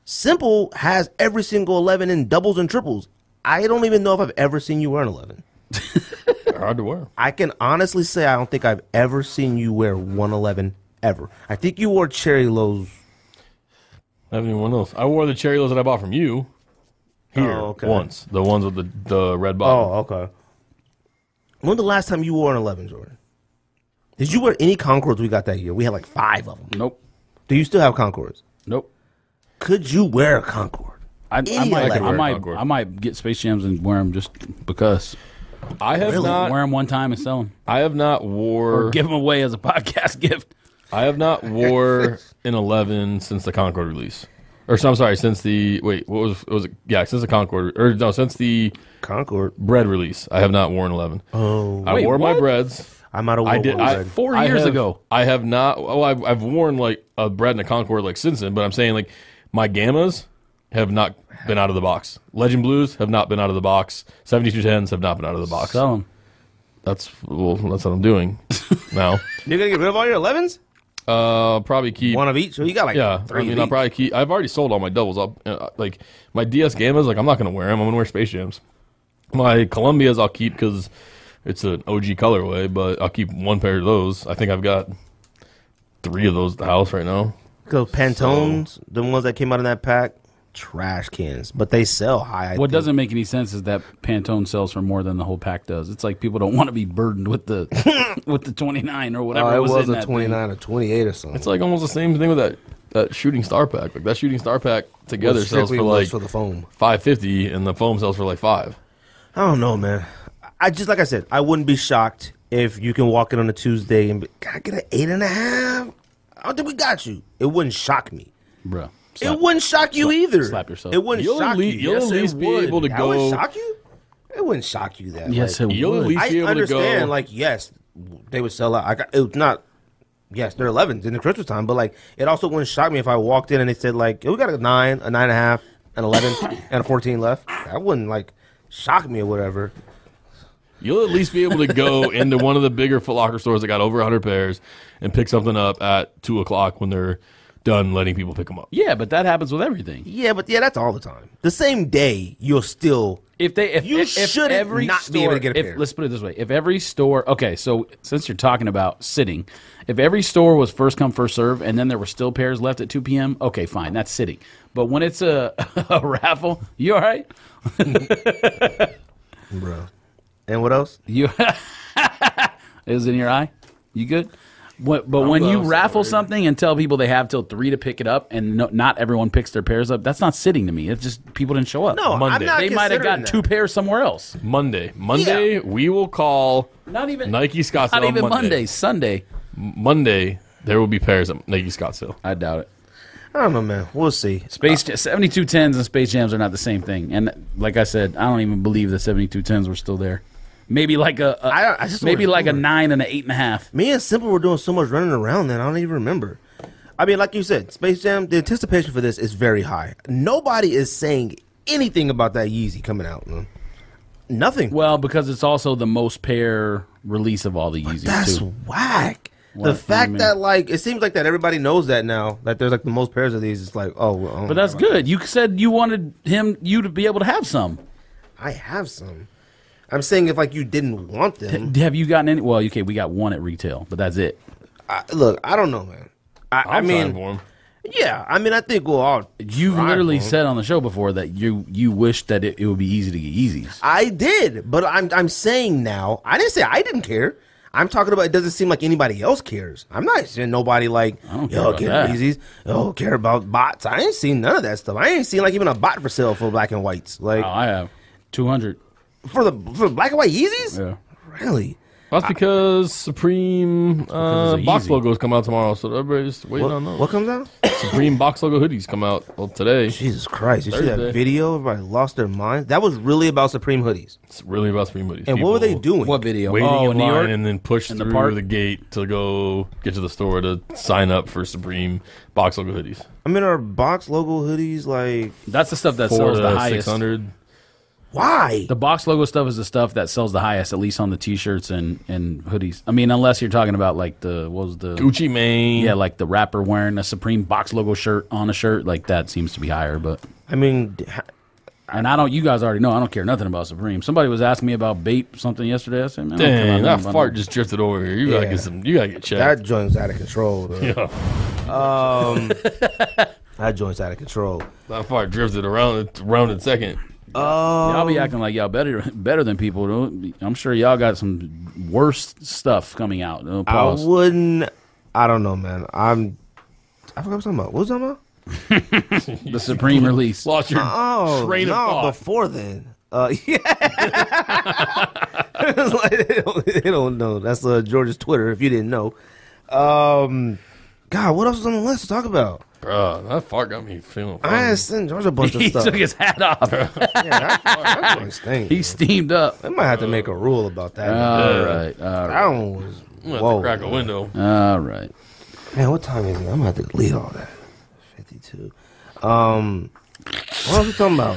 C: Simple has every single 11 in doubles and triples. I don't even know if I've ever seen you wear an 11.
A: They're hard to wear.
C: I can honestly say I don't think I've ever seen you wear 111 ever. I think you wore Cherry Lows.
A: I haven't even worn those. I wore the Cherry Lows that I bought from you here once. The ones with the red bottom.
C: Oh, okay. When the last time you wore an 11, Jordan? Did you wear any Concords we got that year? We had like 5 of them.
D: Nope.
C: Do you still have Concords?
D: Nope.
C: Could you wear a Concord?
D: I might get Space Jams and wear them just because.
A: I have not
D: wear them one time and sell them.
A: I have not
D: or give them away as a podcast gift.
A: I have not wore an 11 since the Concord release. Or so, I'm sorry, since the what was it? Yeah, since the Concord since the
C: Concord
A: bread release. I have not worn 11.
C: Oh,
A: I wore my breads.
C: I might have worn bread.
D: 4 years ago.
A: I have not. Oh, I've worn like a bread and a Concord like since then. But I'm saying like my Gammas have not been out of the box. Legend Blues have not been out of the box. 7210s have not been out of the box.
D: Sell 'em.
A: That's what I'm doing now.
C: You're gonna get rid of all your 11s?
A: Probably keep
C: One of each. So you got like three.
A: I mean, I'll probably keep. I've already sold all my doubles. Like my DS Gammas. Like I'm not gonna wear them. I'm gonna wear Space Jams. My Columbias I'll keep because it's an OG colorway. But I'll keep one pair of those. I think I've got 3 of those at the house right now.
C: Because Pantones, the ones that came out in that pack, trash cans, but they sell high.
D: What doesn't make any sense is that Pantone sells for more than the whole pack does. It's like people don't want to be burdened with the with the 29 or whatever.
C: It was
D: in
C: a
D: that
C: 29 or 28 or something.
A: It's like almost the same thing with that Shooting Star pack. Like that Shooting Star pack together sells for like
C: for the foam
A: $5.50, and the foam sells for like $5.
C: I don't know, man. I just like I said, I wouldn't be shocked if you can walk in on a Tuesday and be, can I get an 8.5? I don't think we got you. It wouldn't shock me,
D: Bro.
C: It wouldn't shock you either.
D: Slap yourself.
C: It wouldn't shock you.
A: You'll at least be able to
C: That
A: go.
C: would shock you? It wouldn't shock you that.
D: Yes,
C: like,
D: it
A: You'll at
D: would.
A: least be
C: I
A: able to
C: understand.
A: go.
C: Like, yes, they would sell out. It's not. Yes, they're 11s in the Christmas time, but like, it also wouldn't shock me if I walked in and they said like, we got a 9, a 9.5, an 11, and a 14 left. That wouldn't like shock me or whatever.
A: You'll at least be able to go into one of the bigger Foot Locker stores that got over 100 pairs and pick something up at 2 o'clock when they're done letting people pick them up.
D: Yeah, but that happens with everything.
C: Yeah, but that's all the time. The same day, you'll still.
D: If
C: shouldn't
D: every
C: not
D: store,
C: be able to get a pair.
D: Let's put it this way: if every store, okay, so since you're talking about sitting, if every store was first come first serve, and then there were still pairs left at 2 p.m., okay, fine, that's sitting. But when it's a raffle, you all right?
C: Bro. And what else?
D: You is it in your eye? You good? But when you raffle something and tell people they have till 3 to pick it up, and not everyone picks their pairs up, that's not sitting to me. It's just people didn't show up.
C: No,
A: Monday.
C: I'm not
D: They might have got
C: considering
D: 2 pairs somewhere else.
A: Monday,
C: Yeah.
A: we will call
D: Not even
A: Nike Scottsdale.
D: Not even
A: on
D: Monday. Sunday.
A: Monday, there will be pairs at Nike Scottsdale.
D: I doubt it.
C: I don't know, man. We'll see.
D: 7210s and Space Jams are not the same thing. And like I said, I don't even believe the 7210s were still there. Maybe like
C: I just
D: maybe
C: don't
D: like a
C: remember.
D: 9 and an 8.5.
C: Me and Simple were doing so much running around then, I don't even remember. I mean, like you said, Space Jam, the anticipation for this is very high. Nobody is saying anything about that Yeezy coming out, man. Nothing.
D: Well, because it's also the most pair release of all the Yeezys
C: That's
D: too.
C: whack.
D: What
C: The
D: do you
C: fact
D: mean?
C: that, like, it seems like that everybody knows that now, that there's, like, the most pairs of these. It's like, oh, well.
D: But that's good. You said you wanted you to be able to have some.
C: I have some. I'm saying if, like, you didn't want them.
D: Have you gotten any? Well, okay, we got one at retail, but that's it.
C: Look, I don't know, man. I
A: I'm
C: mean,
A: trying for 'em.
C: yeah. I mean, I think we'll all.
D: You've
C: try
D: literally
C: for 'em.
D: said on the show before that you wish that it would be easy to get Yeezys.
C: I did, but I'm saying now. I didn't say I didn't care. I'm talking about it doesn't seem like anybody else cares. I'm not saying nobody like,
D: I don't care
C: yo,
D: about
C: care
D: that.
C: Yeezys. Yo, care about bots. I ain't seen none of that stuff. I ain't seen like even a bot for sale for black and whites. Like
D: Oh, I have 200.
C: for black and white Yeezys?
D: Yeah.
C: Really?
A: That's because Supreme
D: because it's a
A: box
D: Yeezy.
A: logos come out tomorrow, so everybody's waiting on those.
C: What comes out?
A: Supreme box logo hoodies come out today.
C: Jesus Christ. You see
A: Thursday.
C: that video? Everybody lost their mind. That was really about Supreme hoodies.
A: It's really about Supreme hoodies.
C: And what were they
A: People
C: doing?
D: What video?
A: Waiting
D: Oh,
A: in
D: New
A: line
D: York.
A: and then push
D: In the
A: through
D: park?
A: the gate to go get to the store to sign up for Supreme box logo hoodies.
C: I mean, are box logo hoodies like,
D: That's the stuff that
A: 4
D: sells the
A: to
D: highest.
A: 600.
C: why?
D: The box logo stuff is the stuff that sells the highest, at least on the T-shirts and hoodies. I mean, unless you're talking about like what was the
A: Gucci Mane.
D: yeah, like the rapper wearing a Supreme box logo shirt on a shirt, like that seems to be higher. But
C: I mean,
D: and I don't. You guys already know I don't care nothing about Supreme. Somebody was asking me about Bape something yesterday. I said, man, I don't care
A: Dang,
D: about
A: that
D: nothing about
A: fart just drifted over here. You gotta
C: Yeah.
A: get some. You gotta get checked.
C: that joint's out of control. Though.
A: Yeah,
C: That joint's out of control.
A: that fart drifted around in second.
D: Y'all be acting like y'all better than people. Though. I'm sure y'all got some worse stuff coming out. Pause.
C: I don't know, man. I forgot what I was talking about. What was I talking about?
D: The Supreme release.
A: Lost your
C: Oh,
A: train of thought.
C: before then. Yeah. It's like, they don't know. That's George's Twitter, if you didn't know. God, what else is on the list to talk about?
A: Bro, that fart got me feeling funny.
C: I sent George a bunch of
D: He
C: stuff.
D: took his hat off.
C: that joint stinks.
D: He steamed up.
C: I might have to make a rule about that.
D: All right.
C: That one was.
A: I'm gonna have
C: Whoa.
A: to crack a window.
D: All right.
C: Man, what time is it? I'm gonna have to delete all that. 52. What else we talking about?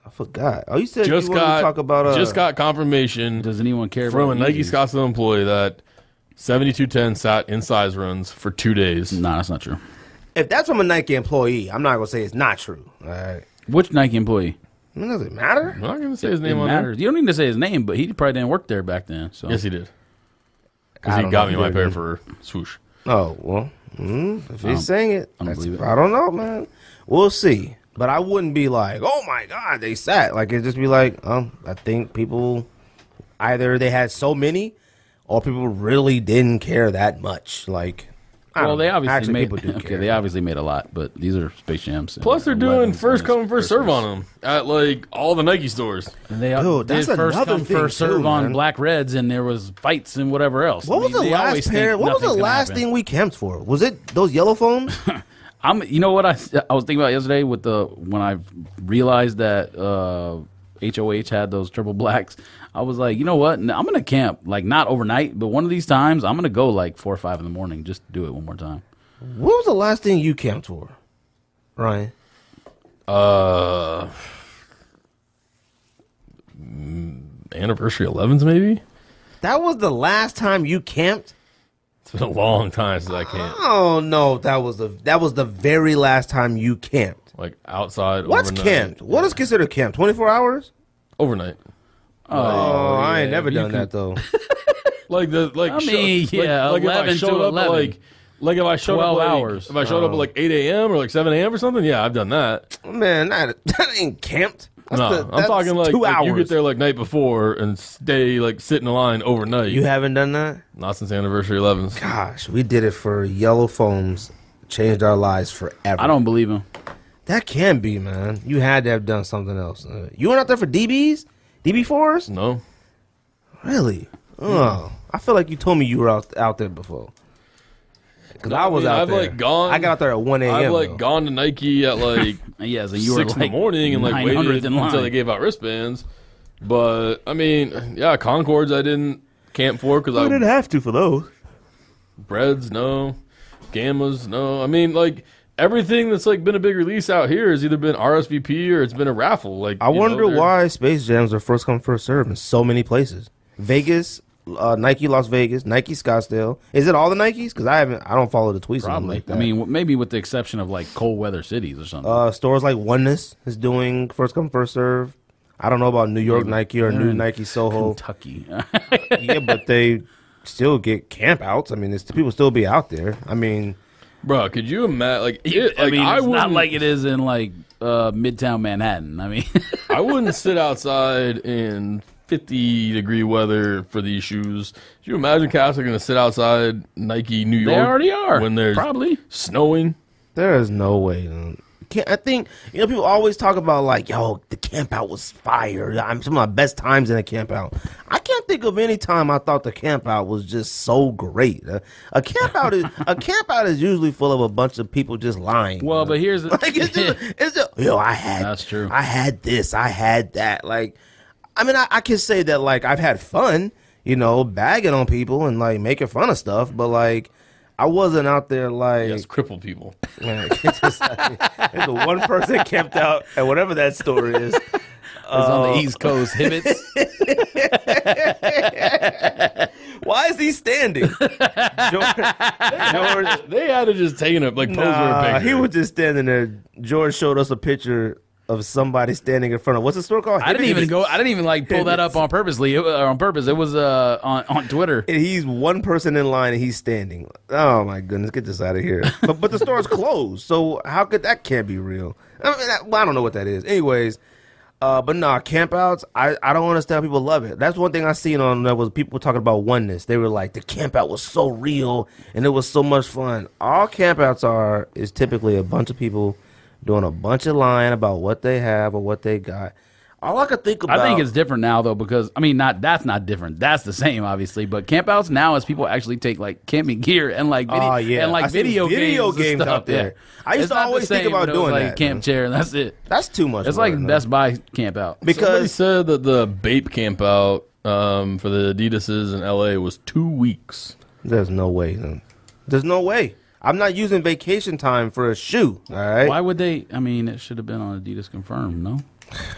C: I forgot. Oh, you said
A: Just
C: you wanted to talk about.
A: Just got confirmation
D: Does anyone care
A: from a
D: about
A: Nike
D: Yeezys?
A: Scottsdale employee that 7210 sat in size runs for 2 days.
D: Nah, that's not true.
C: If that's from a Nike employee, I'm not gonna say it's not true. All right.
D: Which Nike employee?
C: Does it matter?
A: I'm not gonna say his
D: It
A: name on there.
D: matters. You don't need to say his name, but he probably didn't work there back then. So
A: Yes, he did.
C: I
A: Because he
C: don't
A: got
C: know
A: me
C: if
A: my
C: he
A: pair
C: did.
A: for swoosh.
C: Oh well. If he's saying it,
D: I don't believe it.
C: I don't know, man. We'll see. But I wouldn't be like, oh my God, they sat. Like, it'd just be like, I think people either they had so many or people really didn't care that much. Like, I
D: well,
C: don't
D: they
C: know.
D: obviously
C: Actually,
D: made.
C: people do
D: Okay,
C: care.
D: they obviously made a lot, but these are Space Jams. and
A: Plus, they're doing
D: 11s
A: first
D: and
A: come, first serve
D: Christmas.
A: on them at like all the Nike stores.
D: And they
C: Dude,
D: did
C: that's
D: first
C: another
D: come,
C: thing
D: first serve
C: too,
D: on
C: man.
D: Black Reds, and there was fights and whatever else.
C: What was the
D: they always
C: last pair?
D: think
C: What was the
D: nothing's gonna
C: last
D: happen.
C: thing we camped for? Was it those yellow foams?
D: You know what I was thinking about yesterday with when I realized that HOH had those triple blacks. I was like, you know what? I'm gonna camp like not overnight, but one of these times I'm gonna go like 4 or 5 in the morning just to do it one more time.
C: What was the last thing you camped for, Ryan?
A: Anniversary 11s, maybe?
C: That was the last time you camped?
A: It's been a long time since I camped.
C: Oh no, that was the very last time you camped.
A: Like outside.
C: What's
A: overnight.
C: camped? What is considered camp? 24 hours?
A: Overnight.
C: Oh, I ain't
D: yeah,
C: never
D: you
C: done
D: can-
C: that though.
A: Like
D: I mean, yeah,
A: like if I
D: 11
A: showed
D: to
A: up at
D: 11.
A: like if I showed
D: 12
A: up
D: hours.
A: If I showed up at like 8 a.m. or like 7 a.m. or something, yeah, I've done that.
C: Man, that ain't camped.
A: No, I'm talking like
C: 2 hours.
A: you get there like night before and stay like sit in the line overnight.
C: You haven't done that?
A: Not since Anniversary 11s.
C: Gosh, we did it for yellow foams. Changed our lives forever.
D: I don't believe him.
C: That can be, man. You had to have done something else. You went out there for DBs? DB4s?
A: No.
C: Really? Oh, I feel like you told me you were out there before. Because I was out
A: I've
C: there.
A: like gone.
C: I got out there at 1 a.m.
A: I've like
C: though.
A: gone to Nike at like
D: Yeah, so you were
A: 6
D: like
A: in the morning and like
D: 900th
A: waited
D: in line.
A: until they gave out wristbands. But I mean, yeah, Concords I didn't camp for because I
C: didn't have to for those.
A: breads no, gammas no. I mean like everything that's like been a big release out here has either been RSVP or it's been a raffle. Like
C: I
A: you
C: wonder
A: know, they're-
C: why Space Jams are first come first serve in so many places. Vegas, Nike Las Vegas, Nike Scottsdale. Is it all the Nikes? Because I don't follow the tweets on them
D: Probably.
C: like that.
D: I mean, maybe with the exception of like cold weather cities or something.
C: Stores like Oneness is doing first come first serve. I don't know about New York Nike or
D: They're
C: New
D: in
C: Nike Soho.
D: Kentucky.
C: Yeah, but they still get camp outs. I mean, people still be out there. I mean,
A: bro. Could you imagine? Like,
D: I mean, it's not
A: wouldn't-
D: like it is in like Midtown Manhattan. I mean,
A: I wouldn't sit outside in 50-degree weather for these shoes. Do you imagine cats are going to sit outside Nike New York?
D: they already are.
A: when there's
D: probably.
A: snowing.
C: there is no way. I think people always talk about like, yo, the camp out was fire. I'm some of my best times in a camp out. I can't think of any time I thought the camp out was just so great. A camp out is usually full of a bunch of people just lying.
D: Well, but here's the
C: like it's just yo, I had
D: That's true.
C: I had this, I had that. Like, I mean, I can say that like I've had fun, bagging on people and like making fun of stuff, but like I wasn't out there like
A: Yes, crippled people.
C: man, it's just like, there's the one person camped out at whatever that store is.
D: It's on the East Coast. Hibbits.
C: Why is he standing? George,
A: They had to just take it up like pose for a picture.
C: he was just standing there. George showed us a picture of somebody standing in front of what's the store called?
D: I didn't even like pull that up on purposely. On purpose. It was on Twitter.
C: And he's one person in line and he's standing. Oh my goodness, get this out of here. But the store's closed, so how could that can't be real? I mean, I don't know what that is. Anyways, but nah, campouts. I don't understand how people love it. That's one thing I seen on there was people talking about Oneness. They were like, the campout was so real and it was so much fun. All campouts is typically a bunch of people doing a bunch of lying about what they have or what they got. All I could think about.
D: I think it's different now though because I mean that's not different. That's the same obviously. But campouts now is people actually take like camping gear and like video games
C: out there.
D: Yeah.
C: I used to always think about doing
D: like
C: that.
D: A camp chair and that's it.
C: That's too much.
D: It's like Best Buy camp out.
A: Somebody
C: Because
A: said that the Bape camp out for the Adidas's in LA was 2 weeks.
C: there's no way. There's no way. I'm not using vacation time for a shoe. All right.
D: Why would they? I mean, it should have been on Adidas confirmed. No,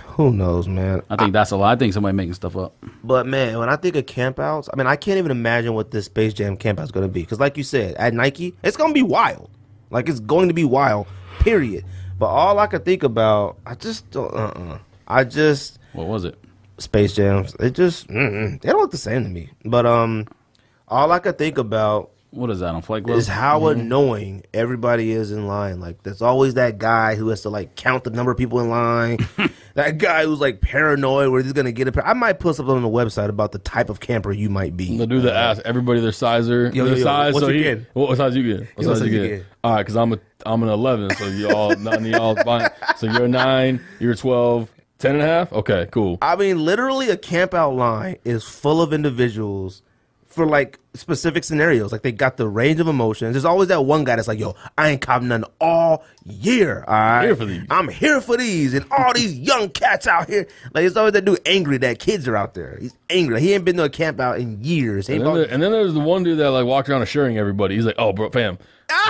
C: Who knows, man?
D: I think that's a lot. I think somebody making stuff up.
C: But man, when I think of campouts, I mean, I can't even imagine what this Space Jam campout is going to be. Because, like you said, at Nike, it's going to be wild. Like it's going to be wild. Period. But all I could think about, I just don't.
D: What was it?
C: Space Jams. They just they don't look the same to me. But all I could think about
D: What is that on Flight Club?
C: is how annoying everybody is in line. Like there's always that guy who has to like count the number of people in line. That guy who's like paranoid where he's gonna get a pair. I might put something on the website about the type of camper you might be.
A: They'll do the ask everybody their sizer.
C: Yo,
A: size.
C: what's
A: So
C: you getting?
A: what size you get? What size you get? All right, because I'm an 11, so you all none of y'all fine. So you're a 9, you're a 12, 10 and a half. Okay, cool.
C: I mean, literally, a camp out line is full of individuals for like specific scenarios. Like they got the range of emotions. There's always that one guy that's like, "Yo, I ain't copping none all year. All right,
A: Here for these.
C: I'm here for these, and all these young cats out here." Like it's always that dude angry that kids are out there. He's angry. Like, he ain't been to a camp out in years.
A: And then there's the one dude that like walked around assuring everybody. He's like, "Oh, bro, fam,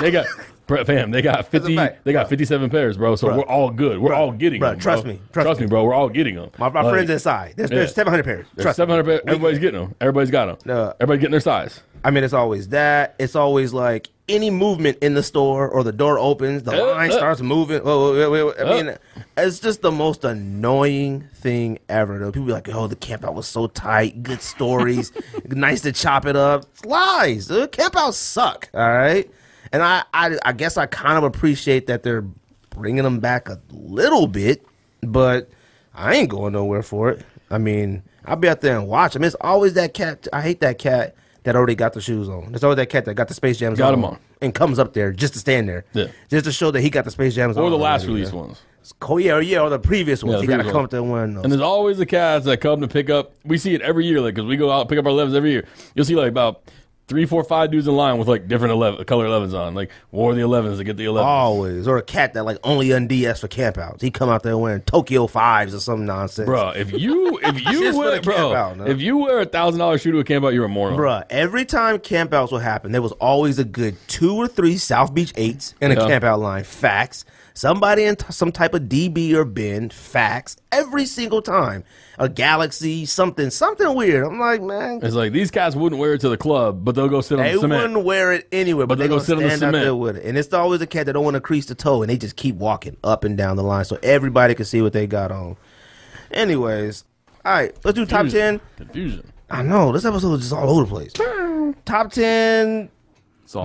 A: they got." They got 50. They got 57 pairs, bro. So we're all good. We're all getting them.
C: Trust
A: bro.
C: me.
A: Trust me, bro. We're all getting them.
C: My friends inside. There's 700 pairs.
A: There's 700 pairs. Everybody's getting them. Everybody's got them. Everybody getting their size.
C: I mean, it's always that. It's always like any movement in the store or the door opens, the line starts moving. I mean, it's just the most annoying thing ever. Though people be like, "Oh, the camp out was so tight. Good stories. Nice to chop it up." It's lies. The camp outs suck. All right. And I guess I kind of appreciate that they're bringing them back a little bit, but I ain't going nowhere for it. I mean, I'll be out there and watch. I mean, it's always that cat. I hate that cat that already got the shoes on. There's always that cat that got the Space Jams
A: Got them on.
C: and comes up there just to stand there.
A: Yeah.
C: Just to show that he got the Space Jams on.
A: Or the last release ones.
C: Oh, yeah, or the previous ones.
A: Yeah,
C: He got to come up there and wear those.
A: And there's always the cats that come to pick up. We see it every year, like, because we go out and pick up our 11s every year. You'll see, like, about 3, 4, 5 dudes in line with, like, different color 11s on. Like, wore the 11s to get the 11s.
C: Always. Or a cat that, like, only unds for campouts. He come out there wearing Tokyo 5s or some nonsense.
A: Bro, if you wear a $1,000 shoe to a camp out, you're a moron.
C: Bruh, every time campouts would happen, there was always a good 2 or 3 South Beach 8s in a campout line. Facts. Somebody in some type of DB or bin. Facts. Every single time. A Galaxy, something weird. I'm like, man.
A: It's like these cats wouldn't wear it to the club, but they'll go sit on the
C: They
A: cement.
C: wouldn't wear it anywhere, but
A: they'll
C: they
A: go
C: go
A: sit on the
C: stand out there
A: cement.
C: with it. And it's always a cat that don't want to crease the toe, and they just keep walking up and down the line so everybody can see what they got on. Anyways, all right, let's do top 10.
A: Confusion.
C: I know, this episode is just all over the place. Top 10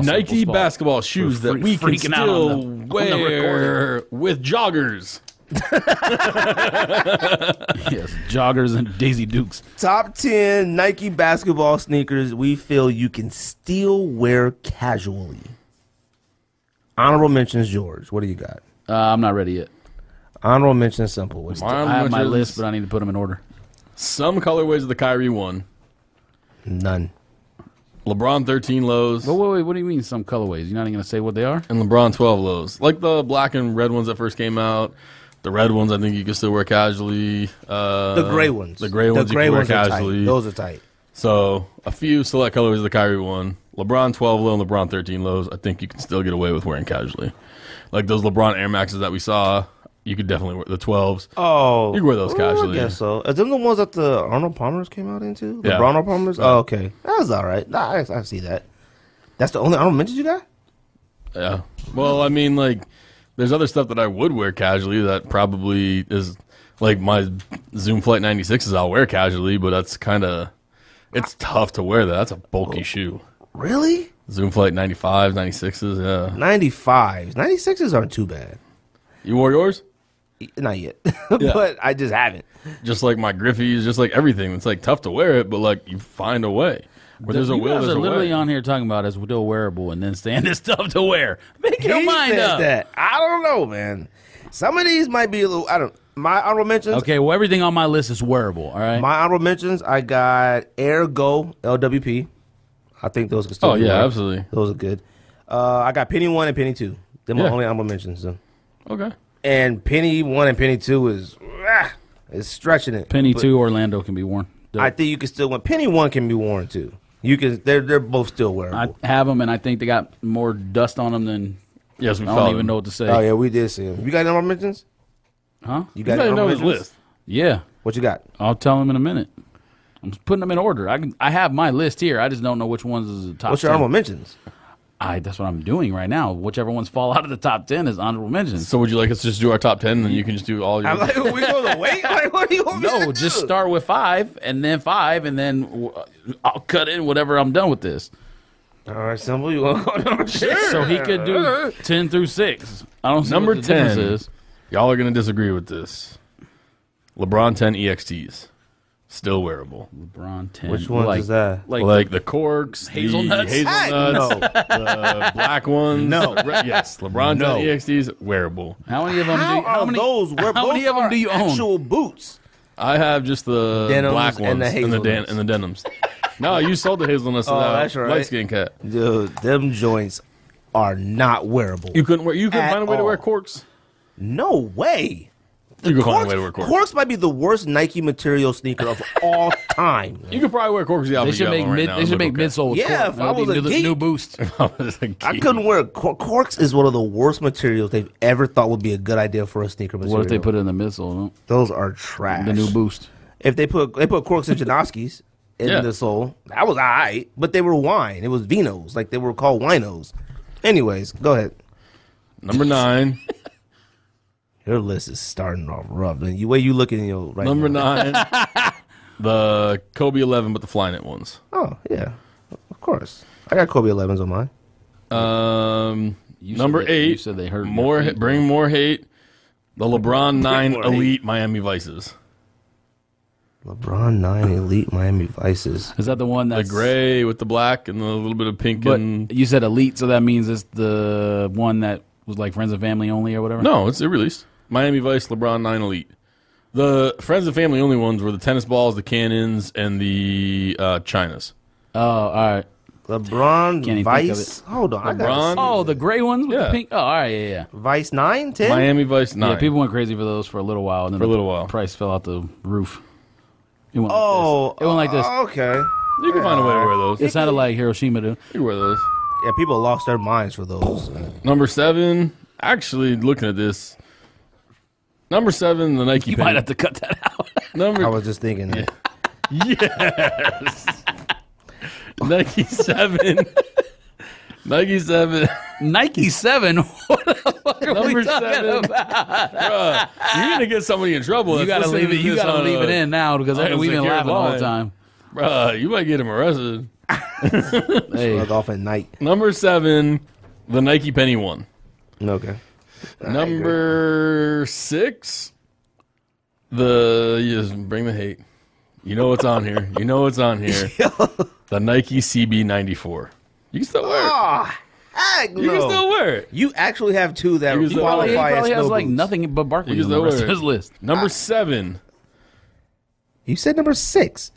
A: Nike basketball shoes that we can
D: freaking out
A: still
D: on the
A: wear with joggers.
D: Yes, joggers and Daisy Dukes.
C: Top 10 Nike basketball sneakers we feel you can still wear casually. Honorable mentions, George. What do you got?
D: I'm not ready yet.
C: Honorable mentions, simple. What's
A: Mine
D: I have my
A: mentions
D: list, but I need to put them in order.
A: some colorways of the Kyrie 1.
C: None.
A: LeBron 13 lows.
D: Wait. What do you mean some colorways? You're not even going to say what they are?
A: And LeBron 12 lows. Like the black and red ones that first came out. The red ones I think you can still wear casually.
C: The gray ones.
A: The gray ones you can wear casually.
C: Those are tight.
A: So a few select colorways of the Kyrie 1. LeBron 12 low and LeBron 13 lows. I think you can still get away with wearing casually. Like those LeBron Air Maxes that we saw. You could definitely wear the 12s.
C: Oh.
A: You can wear those casually.
C: I guess so. Are them the ones that the Arnold Palmers came out into? The
A: Yeah.
C: Arnold Palmers? Oh, okay. That was all right. Nah, I see that. That's the only Arnold mentions you got?
A: Yeah. Well, I mean, like, there's other stuff that I would wear casually that probably is like my Zoom Flight 96s I'll wear casually, but that's kind of, it's tough to wear that. That's a bulky shoe.
C: Really?
A: Zoom Flight 95s, 96s, yeah.
C: 95s. 96s aren't too bad.
A: You wore yours?
C: Not yet.
A: Yeah.
C: But I just haven't.
A: Just like my Griffies, just like everything. It's like tough to wear it, but like you find a way. Where there's a
D: you
A: will,
D: guys
A: there's
D: are
A: a
D: literally
A: way.
D: on here talking about as still wearable and then saying this stuff to wear. Make your
C: He
D: mind
C: said
D: up.
C: that. I don't know, man. Some of these might be a little, My honorable mentions.
D: Okay, well, everything on my list is wearable. All right.
C: My honorable mentions. I got Air Go LWP. I think those can still.
A: Oh
C: be
A: yeah,
C: right.
A: absolutely.
C: Those are good. I got Penny 1 and Penny 2. They're my only honorable mentions. So.
A: Okay.
C: And Penny 1 and Penny 2 is stretching it.
D: Penny 2 Orlando can be worn.
C: I think you can still win. Penny 1 can be worn too. You can. They're both still wearable.
D: I have them, and I think they got more dust on them than.
A: Yes, we
D: I don't even know what to say.
C: Oh yeah, we did see them. You got any honorable mentions?
D: Huh?
C: You got
A: You
C: any
A: know
C: honorable
A: his
C: mentions?
A: list.
D: Yeah.
C: What you got?
D: I'll tell him in a minute. I'm just putting them in order. I have my list here. I just don't know which ones is the top.
C: What's your
D: 10.
C: honorable mentions?
D: That's what I'm doing right now. Whichever ones fall out of the top 10 is honorable mentions.
A: So would you like us to just do our top 10 and then you can just do all your...
C: I'm like, we go to wait. Like, what do you want me to
D: No,
C: do?
D: just start with 5, and then 5, and then I'll cut in whatever I'm done with this.
C: All right, Simple. You want to go number 10?
D: So he could do 10 through 6. I don't see
A: Number
D: what the difference
A: 10.
D: is.
A: Y'all are going to disagree with this. LeBron 10 EXTs. Still wearable.
D: LeBron 10.
C: Which ones is that?
A: Like the corks,
D: Hazelnuts?
A: the hazelnuts, the black ones.
C: No.
A: the red- yes, LeBron 10
C: No.
A: EXTs, wearable.
D: How many of them
C: How
D: do you,
C: those? Where
D: how many
C: both
D: of them
C: are
D: do you own?
C: actual boots.
A: I have just the
C: Denims
A: black ones
C: and the
A: and the
C: hazelnuts.
A: denims. No, you sold the hazelnuts to
C: Oh,
A: that
C: that's right.
A: light skin cat.
C: Dude, them joints are not wearable.
A: You couldn't
C: At
A: find a way to wear
C: all.
A: corks.
C: No way.
A: You could find a way to wear corks.
C: Corks might be the worst Nike material sneaker of all time.
A: You could probably wear corks.
D: They should make midsole. with
C: Yeah,
D: cork.
C: if I
D: That'd
C: was
D: be
C: a
D: new,
C: geek.
D: new boost.
C: I couldn't wear corks. Is one of the worst materials they've ever thought would be a good idea for a sneaker material.
D: What if they put it in the midsole? No?
C: those are trash?
D: The new boost.
C: If they put corks in Janoskis in
A: Yeah.
C: the sole, that was alright. But they were wine. It was vinos. Like they were called winos. Anyways, go ahead.
A: Number 9.
C: Your list is starting off rough. The way you looking in your right
A: Number
C: now.
A: 9. The Kobe 11, but the Flyknit ones.
C: Oh yeah, of course. I got Kobe 11s on mine.
D: You
A: Number
D: said they-
A: 8.
D: you said they hurt
A: more.
D: your feet,
A: Bring more hate. The LeBron 9
C: more
A: Elite Miami Vices.
C: LeBron 9 Elite Miami Vices.
D: Is that the one
A: The
D: that's
A: gray with the black and the little bit of pink.
D: But
A: And
D: you said elite, so that means it's the one that was like friends and family only or whatever.
A: no, it released. Miami Vice LeBron 9 Elite. The friends and family only ones were the tennis balls, the cannons, and the Chinas.
D: Oh, all right.
C: LeBron
D: Can't even think
C: Vice.
D: of
C: Hold on. I
A: LeBron?
C: gotta see.
D: Oh, the gray ones with
A: Yeah.
D: the pink. Oh, all right, yeah.
C: Vice 9, 10?
A: Miami Vice 9.
D: Yeah, people went crazy for those for a little while, and then
A: For a little
D: the
A: while.
D: price fell out the roof. It went
C: Oh,
D: like this. It went like this.
C: Okay.
A: You can find a way to wear those.
D: It sounded like Hiroshima, dude.
A: You can wear those.
C: Yeah, people lost their minds for those.
A: Number 7. Actually, looking at this. Number 7, the Nike
D: You
A: Penny.
D: might have to cut that out.
A: Number
C: I was just thinking that.
A: Yes. Nike 7. Nike 7.
D: Nike 7. What the fuck are
A: Number
D: we talking
A: 7.
D: about?
A: Bruh, you're going to get somebody in trouble.
D: You
A: that's
D: gotta leave it.
A: listening to
D: You
A: this
D: gotta
A: on
D: leave it
A: a-
D: in now because
A: on a
D: we've been
A: secure
D: laughing all the
A: line.
D: time.
A: Bruh, you might get him arrested.
D: Hey,
C: Slug off at night.
A: Number 7, the Nike Penny 1.
C: Okay.
A: Number 6, bring the hate. You know what's on here. You know what's on here. The Nike CB94. You can still wear it.
C: Oh, heck no.
A: You can still wear it.
C: You actually have two that
A: You can still wear it.
D: he
C: qualify as
D: probably has
C: snow
D: like
C: boots.
D: nothing but Barkley
A: You
D: on
A: can
D: the
A: still
D: rest
A: wear
D: of
A: it.
D: his list.
A: Number 7.
C: You said number 6.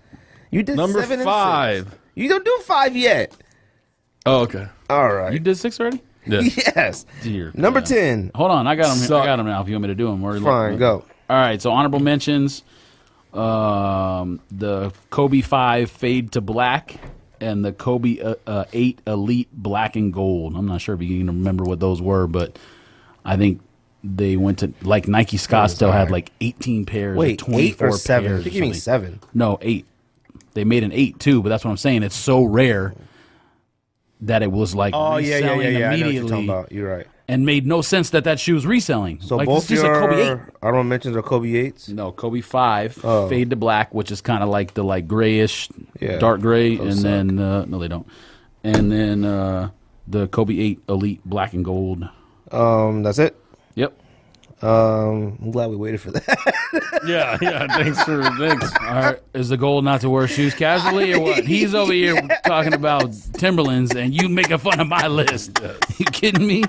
C: You did
A: Number
C: 7 and
A: 5.
C: 6. You don't do 5 yet.
A: Oh, okay.
C: All right.
D: You did 6 already?
A: Yeah.
C: Yes.
D: Dear
C: Number
D: God.
C: 10.
D: Hold on, I got him.
A: Suck.
D: I got him now. If you want me to do them,
C: Fine, go.
D: All right, so honorable mentions: the Kobe 5 Fade to Black and the Kobe 8 Elite Black and Gold. I'm not sure if you can remember what those were, but I think they went to like Nike Scottsdale had like 18 pairs.
C: Wait,
D: or 24
C: 8 or 7?
D: pairs
C: I
D: or
C: think you mean
D: something.
C: 7.
D: No, 8. They made an 8 too, but that's what I'm saying. It's so rare that it was like
C: Oh, yeah.
D: reselling
C: I know what you're
D: immediately
C: talking about. You're right.
D: and made no sense that shoe was reselling.
C: So
D: like,
C: both
D: it's just a Kobe 8.
C: your honorable mentions are Kobe 8s?
D: No, Kobe 5
C: Oh.
D: Fade to Black, which is kind of like the like grayish,
C: Yeah,
D: dark gray,
C: those
D: and then no, they don't. And then the Kobe 8 Elite Black and Gold.
C: That's it.
D: Yep.
C: I'm glad we waited for that.
A: Yeah. Thanks.
D: All right. Is the goal not to wear shoes casually or what? He's over here talking about Timberlands, and you making fun of my list. You kidding me?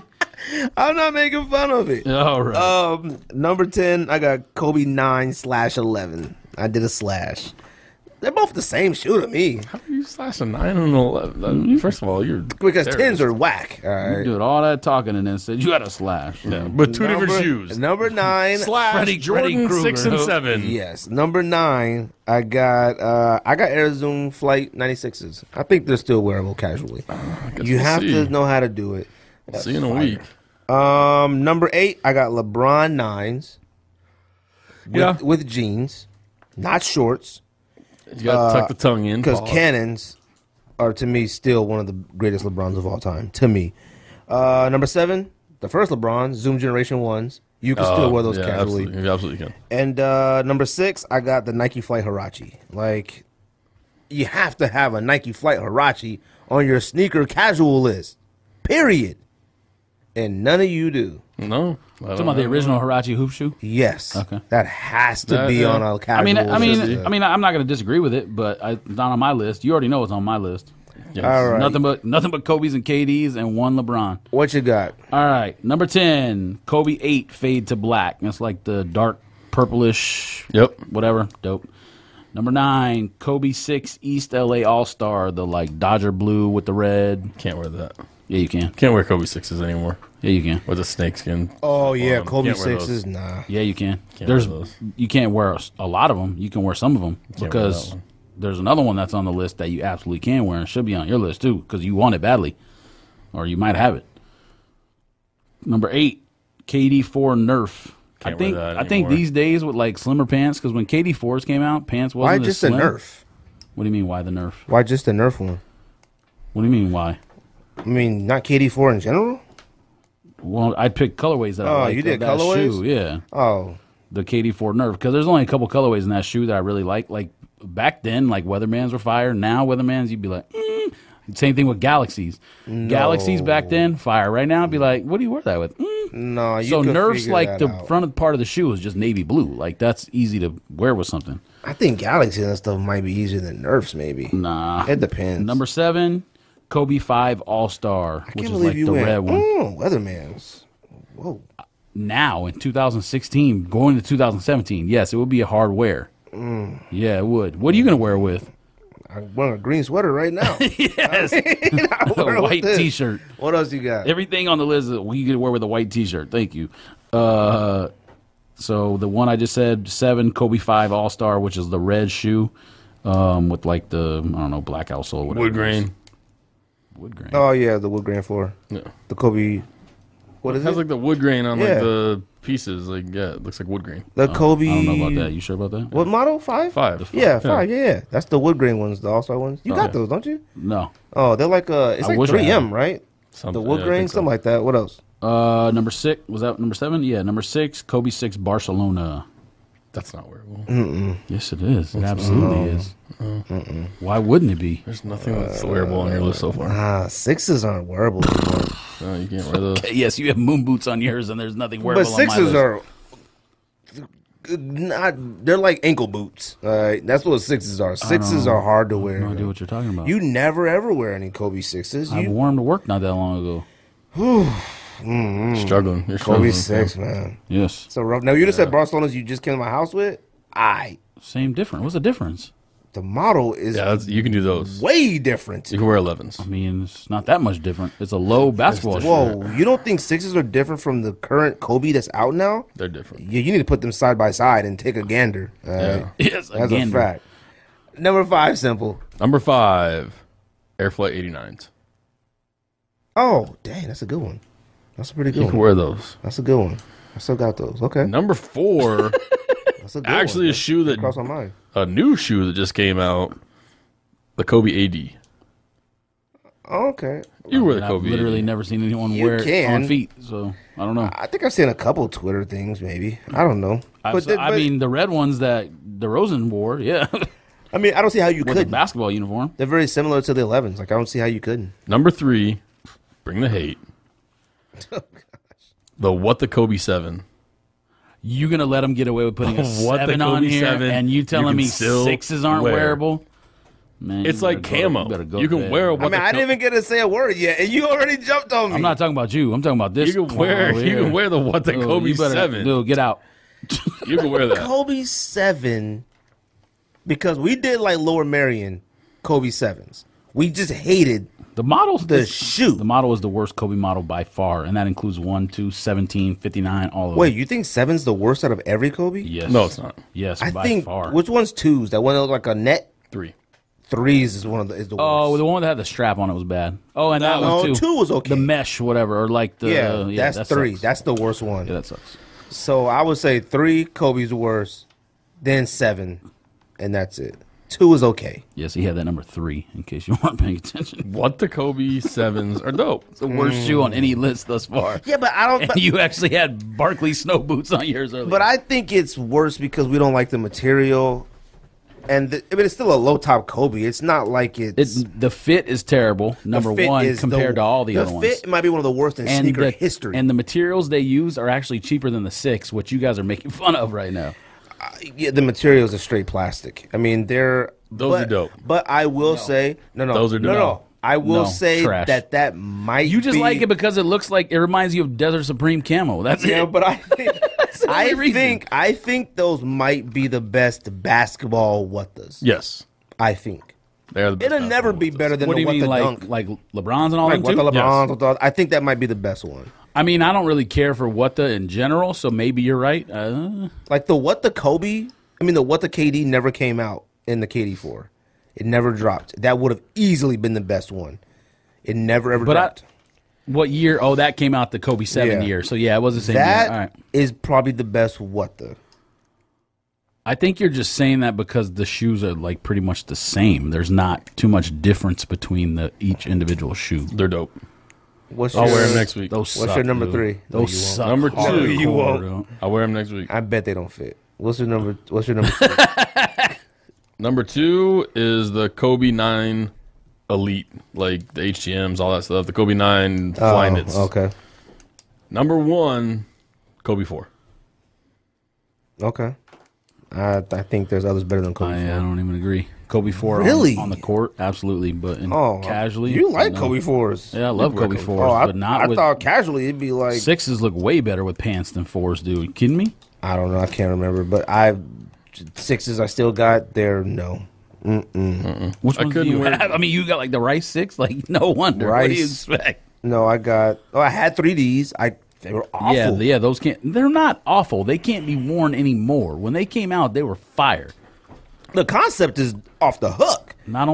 C: I'm not making fun of it.
D: All right.
C: Number 10, I got Kobe 9/11. I did a slash. They're both the same shoe to me.
A: How do you slash a 9 and an 11? First of all, you're
C: Because 10s are whack. All
D: You
C: right.
D: did all that talking and then said you had a slash.
A: yeah, but two different shoes.
C: Number 9.
A: Slash
D: Freddy
A: Jordan
D: Krueger.
A: 6 and 7.
C: Yes. Number 9, I got Air Zoom Flight 96s. I think they're still wearable casually. You
A: we'll
C: have
A: see.
C: to know how to do it.
A: See you in a week.
C: Number 8, I got LeBron 9s.
A: Yeah.
C: With jeans, not shorts.
A: You got to tuck the tongue in.
C: Because
A: Pause.
C: Cannons are, to me, still one of the greatest LeBrons of all time. To me. Number 7, the first LeBron, Zoom Generation 1s. You can still wear those
A: yeah,
C: casually.
A: Absolutely. You absolutely can.
C: And number 6, I got the Nike Flight Huarache. Like, you have to have a Nike Flight Huarache on your sneaker casual list. Period. And none of you do.
A: No.
D: Talking about the original Huarache hoop shoe.
C: Yes.
D: Okay.
C: That has to be on a casual
D: I
C: list.
D: mean, I'm not going to disagree with it, but it's not on my list. You already know it's on my list.
A: Yes.
C: All right.
D: Nothing but Kobe's and KD's and one LeBron.
C: What you got?
D: All right, number 10, Kobe 8 Fade to Black. That's like the dark purplish.
A: Yep.
D: Whatever. Dope. Number 9, Kobe 6 East LA All Star. The like Dodger blue with the red.
A: Can't wear that.
D: Yeah, you can.
A: Can't wear Kobe 6s anymore.
D: Yeah, you can.
A: With a snakeskin.
C: Oh, yeah. Kobe
A: Can't wear
C: 6s? Nah.
D: Yeah, you can.
A: Can't wear those.
D: You can't wear a lot of them. You can wear some of them
A: wear
D: because
A: that one.
D: there's another one that's on the list that you absolutely can wear and should be on your list too because you want it badly, or you might have it. Number 8, KD 4 Nerf.
A: Can't wear that
D: I think
A: anymore.
D: these days with like slimmer pants because when KD 4s came out, pants
C: Why
D: wasn't as
C: just a
D: slim.
C: Nerf?
D: What do you mean why the Nerf?
C: Why just a Nerf one?
D: What do you mean why?
C: I mean, not KD4 in general?
D: Well, I picked colorways that I like.
C: you did
D: of that
C: colorways?
D: shoe, yeah.
C: Oh.
D: The KD 4 Nerf because there's only a couple colorways in that shoe that I really like. Like back then, like Weathermans were fire. Now Weathermans, you'd be like, Same thing with Galaxies.
C: No.
D: Galaxies back then, fire. Right now, I'd be like, what do you wear that with?
C: No, you
D: So
C: could
D: Nerf's
C: figure
D: like
C: that
D: the
C: out.
D: front part of the shoe is just navy blue. Like that's easy to wear with something.
C: I think Galaxy and stuff might be easier than Nerfs, maybe.
D: Nah.
C: It depends.
D: Number 7, Kobe 5 All Star, which
C: Can't
D: is
C: believe
D: like
C: you
D: the
C: went,
D: red one.
C: Weatherman's. Whoa.
D: Now in 2016, going to 2017, yes, it would be a hard wear. Yeah, it would. What are you gonna wear with?
C: I'm wearing a green sweater right now.
D: Yes,
C: I wear
D: a
C: with
D: white
C: this.
D: T-shirt.
C: What else you got?
D: Everything on the list is what you could wear with a white T-shirt. Thank you. So the one I just said, 7, Kobe 5 All Star, which is the red shoe with like the black outsole, whatever.
A: Wood grain.
D: Wood grain.
C: Oh, yeah, the wood grain floor.
A: Yeah.
C: The Kobe. What is
A: It has
C: it?
A: like the wood grain on like
C: Yeah.
A: the pieces. Like it looks like wood grain.
C: The Kobe.
D: I don't know about that. You sure about that?
C: What model? 5?
A: 5.
C: Yeah, 5. Yeah. That's the wood grain ones, the All Star ones. You got
A: yeah.
C: those, don't you?
D: No.
C: Oh, they're like it's
D: I
C: like
D: wish I had
C: 3M, right?
A: Something,
C: The wood
A: yeah, I
C: grain,
A: think so.
C: something like that. What else?
D: Number 6, was that number 7? Yeah, number 6, Kobe 6 Barcelona.
A: That's not wearable.
D: Yes, it is. It absolutely is. Why wouldn't it be?
A: There's nothing that's wearable on your list so far.
C: 6s aren't wearable anymore.
A: No, you can't wear those.
D: Yes, you have moon boots on yours, and there's nothing
C: But
D: wearable on my
C: 6s
D: list.
C: are not. They're like ankle boots. All right, that's what 6s are. 6s are hard to wear.
D: No idea what you're talking about.
C: You never ever wear any Kobe 6s.
D: I
C: You
D: wore them to work not that long ago.
A: Struggling. You're
C: Kobe
A: struggling.
C: 6, man.
D: Yes.
C: So rough. Now you just said Barcelona's you just came to my house with.
D: Same difference. What's the difference?
C: The model is
A: Yeah, you can do those.
C: way different.
A: You can wear 11s.
D: I mean, it's not that much different. It's a low basketball shoe.
C: Whoa, you don't think 6s are different from the current Kobe that's out now?
A: They're different.
C: Yeah, you need to put them side by side and take a gander. All right?
A: Yeah.
D: Yes,
C: That's
D: again.
C: a fact. Number 5, simple.
A: Number 5, Air Flight 89s.
C: Oh, dang, that's a good one. That's a pretty good
A: You can
C: one.
A: wear those.
C: That's a good one. I still got those. Okay.
A: Number 4,
C: That's a good
A: actually
C: one.
A: a shoe that
C: Cross my mind.
A: a new shoe that just came out. The Kobe AD.
C: Oh, okay.
A: You wear the
D: I've
A: Kobe
D: literally
A: AD.
D: never seen anyone
C: You
D: wear it
C: can.
D: on feet, so I don't know.
C: I think I've seen a couple Twitter things, maybe. I don't know.
D: I mean, the red ones that DeRozan wore, yeah,
C: I mean, I don't see how you
D: with the
C: couldn't.
D: basketball uniform.
C: They're very similar to the 11s. Like, I don't see how you couldn't.
A: Number 3, bring the hate. The What the Kobe 7.
D: You gonna let them get away with putting a
A: What the
D: 7 on
A: Kobe
D: here,
A: 7
D: and you telling
A: you
D: me
A: can still
D: 6s aren't
A: wear.
D: wearable? Man,
A: It's like camo. You can
D: bed.
A: wear
C: I mean, I didn't even get to say a word yet, and you already jumped on me.
D: I'm not talking about you. I'm talking about this.
A: You can wear the what the Kobe 7.
D: Dude, get out.
A: You can wear that.
C: Kobe 7, because we did like Lower Marion Kobe 7s. We just hated
D: The model,
C: the shoe.
D: The model is the worst Kobe model by far, and that includes 1, 2, 17, 59, all of
C: Wait,
D: them.
C: you think 7's the worst out of every Kobe?
D: Yes.
A: No, it's not.
D: Yes,
C: I
D: by
C: think.
D: far.
C: Which one's 2s? That one that looked like a net?
A: 3.
C: 3s is one of the worst.
D: Oh, the one that had the strap on it was bad. Oh, and that
C: no,
D: was 2.
C: 2 was okay.
D: The mesh, whatever, or like the
C: that's
D: that
C: 3.
D: sucks.
C: That's the worst one.
D: Yeah, that sucks.
C: So I would say 3, Kobe's worst, then 7, and that's it. 2 is okay.
D: Yes, he had that number 3. In case you weren't paying attention,
A: What the Kobe 7s are dope.
D: it's the worst shoe on any list thus far.
C: Yeah, but I don't.
D: And you actually had Barkley snow boots on yours earlier.
C: But I think it's worse because we don't like the material, and I mean, it's still a low top Kobe. It's not like
D: the fit is terrible. Number
C: fit
D: one,
C: is
D: compared to all the other ones.
C: The fit might be one of the worst in sneaker history.
D: And the materials they use are actually cheaper than the 6, which you guys are making fun of right now.
C: Yeah, the materials are straight plastic. I mean,
A: Those are dope.
C: But I will say, no.
A: Those are dope.
C: No. I will
D: No,
C: say
D: trash.
C: that might.
D: You just
C: be,
D: like it because it looks like it reminds you of Desert Supreme camo. That's
C: Yeah,
D: it.
C: but I think
D: the only reason.
C: I think those might be the best basketball whattas.
A: Yes.
C: I think
A: They're the best.
C: it'll never be better than
D: What do
C: the
D: you mean,
C: what the
D: like
C: dunk.
D: like LeBron's and all
C: Like
D: them
C: what the
D: too?
C: LeBron, what the- I think that might be the best one.
D: I mean, I don't really care for what the in general, so maybe you're right.
C: Like the what the Kobe, I mean the what the KD never came out in the KD4. It never dropped. That would have easily been the best one. It never ever dropped.
D: What year? Oh, that came out the Kobe 7
C: Yeah.
D: year. So yeah, it was the same
C: That
D: year. All right.
C: is probably the best what the.
D: I think you're just saying that because the shoes are like pretty much the same. There's not too much difference between each individual shoe.
A: They're dope.
C: What's
A: I'll
C: your,
A: wear them next week.
D: Those
C: What's
D: suck,
C: your number
D: dude.
C: 3?
D: Those
C: No, you won't.
D: suck.
A: Number 2.
D: hardcore,
C: You won't.
D: dude.
A: I'll wear them next week.
C: I bet they don't fit. What's your number 3?
A: Number 2 is the Kobe 9 Elite, like the HTMs, all that stuff. The Kobe 9 Flyknits.
C: Okay.
A: Number 1, Kobe 4.
C: Okay. I think there's others better than Kobe.
D: I
C: 4.
D: don't even agree. Kobe 4
C: Really?
D: on the court, absolutely, but casually,
C: You like
D: no.
C: Kobe 4s?
D: Yeah, I love Kobe 4s,
C: I,
D: but not
C: I
D: with
C: thought casually it'd be like
D: 6s. Look way better with pants than 4s, dude. You kidding me?
C: I don't know. I can't remember, but 6s I still got. They're no.
D: Which
A: I
D: ones do
A: couldn't
D: you
A: wear-
D: have? I mean, you got like the Rice 6. Like, no wonder. What do you
C: Rice.
D: expect?
C: No, I got. Oh, I had 3Ds. They were awful.
D: Yeah, those can't. They're not awful. They can't be worn anymore. When they came out, they were fire.
C: The concept is off the hook.
D: Not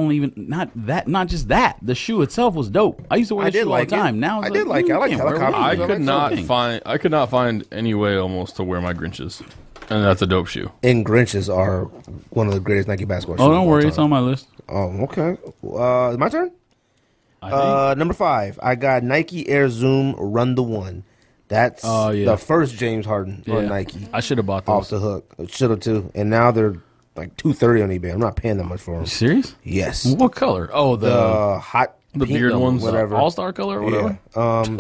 D: just that. The shoe itself was dope. I used to wear
C: I
D: the
C: did
D: shoe
C: like
D: all
C: it.
D: the time. Now it's
C: I did like it. I like
D: you can't wear
C: helicopters.
D: one.
A: I could not find any way almost to wear my Grinches, and that's a dope shoe.
C: And Grinches are one of the greatest Nike basketball shoes.
D: Oh,
C: of
D: don't
C: all
D: worry.
C: time.
D: It's on my list.
C: Oh, okay. My turn.
D: I think.
C: Number 5. I got Nike Air Zoom Run the One. That's the first James Harden on Nike.
D: I should have bought
C: Off
D: those.
C: the hook. Should have too. And now they're like $230 on eBay. I'm not paying that much for them.
D: You serious?
C: Yes.
D: What color? Oh,
C: The hot
A: The
C: pink,
A: beard ones?
C: whatever.
D: All-Star color or whatever?
C: Yeah.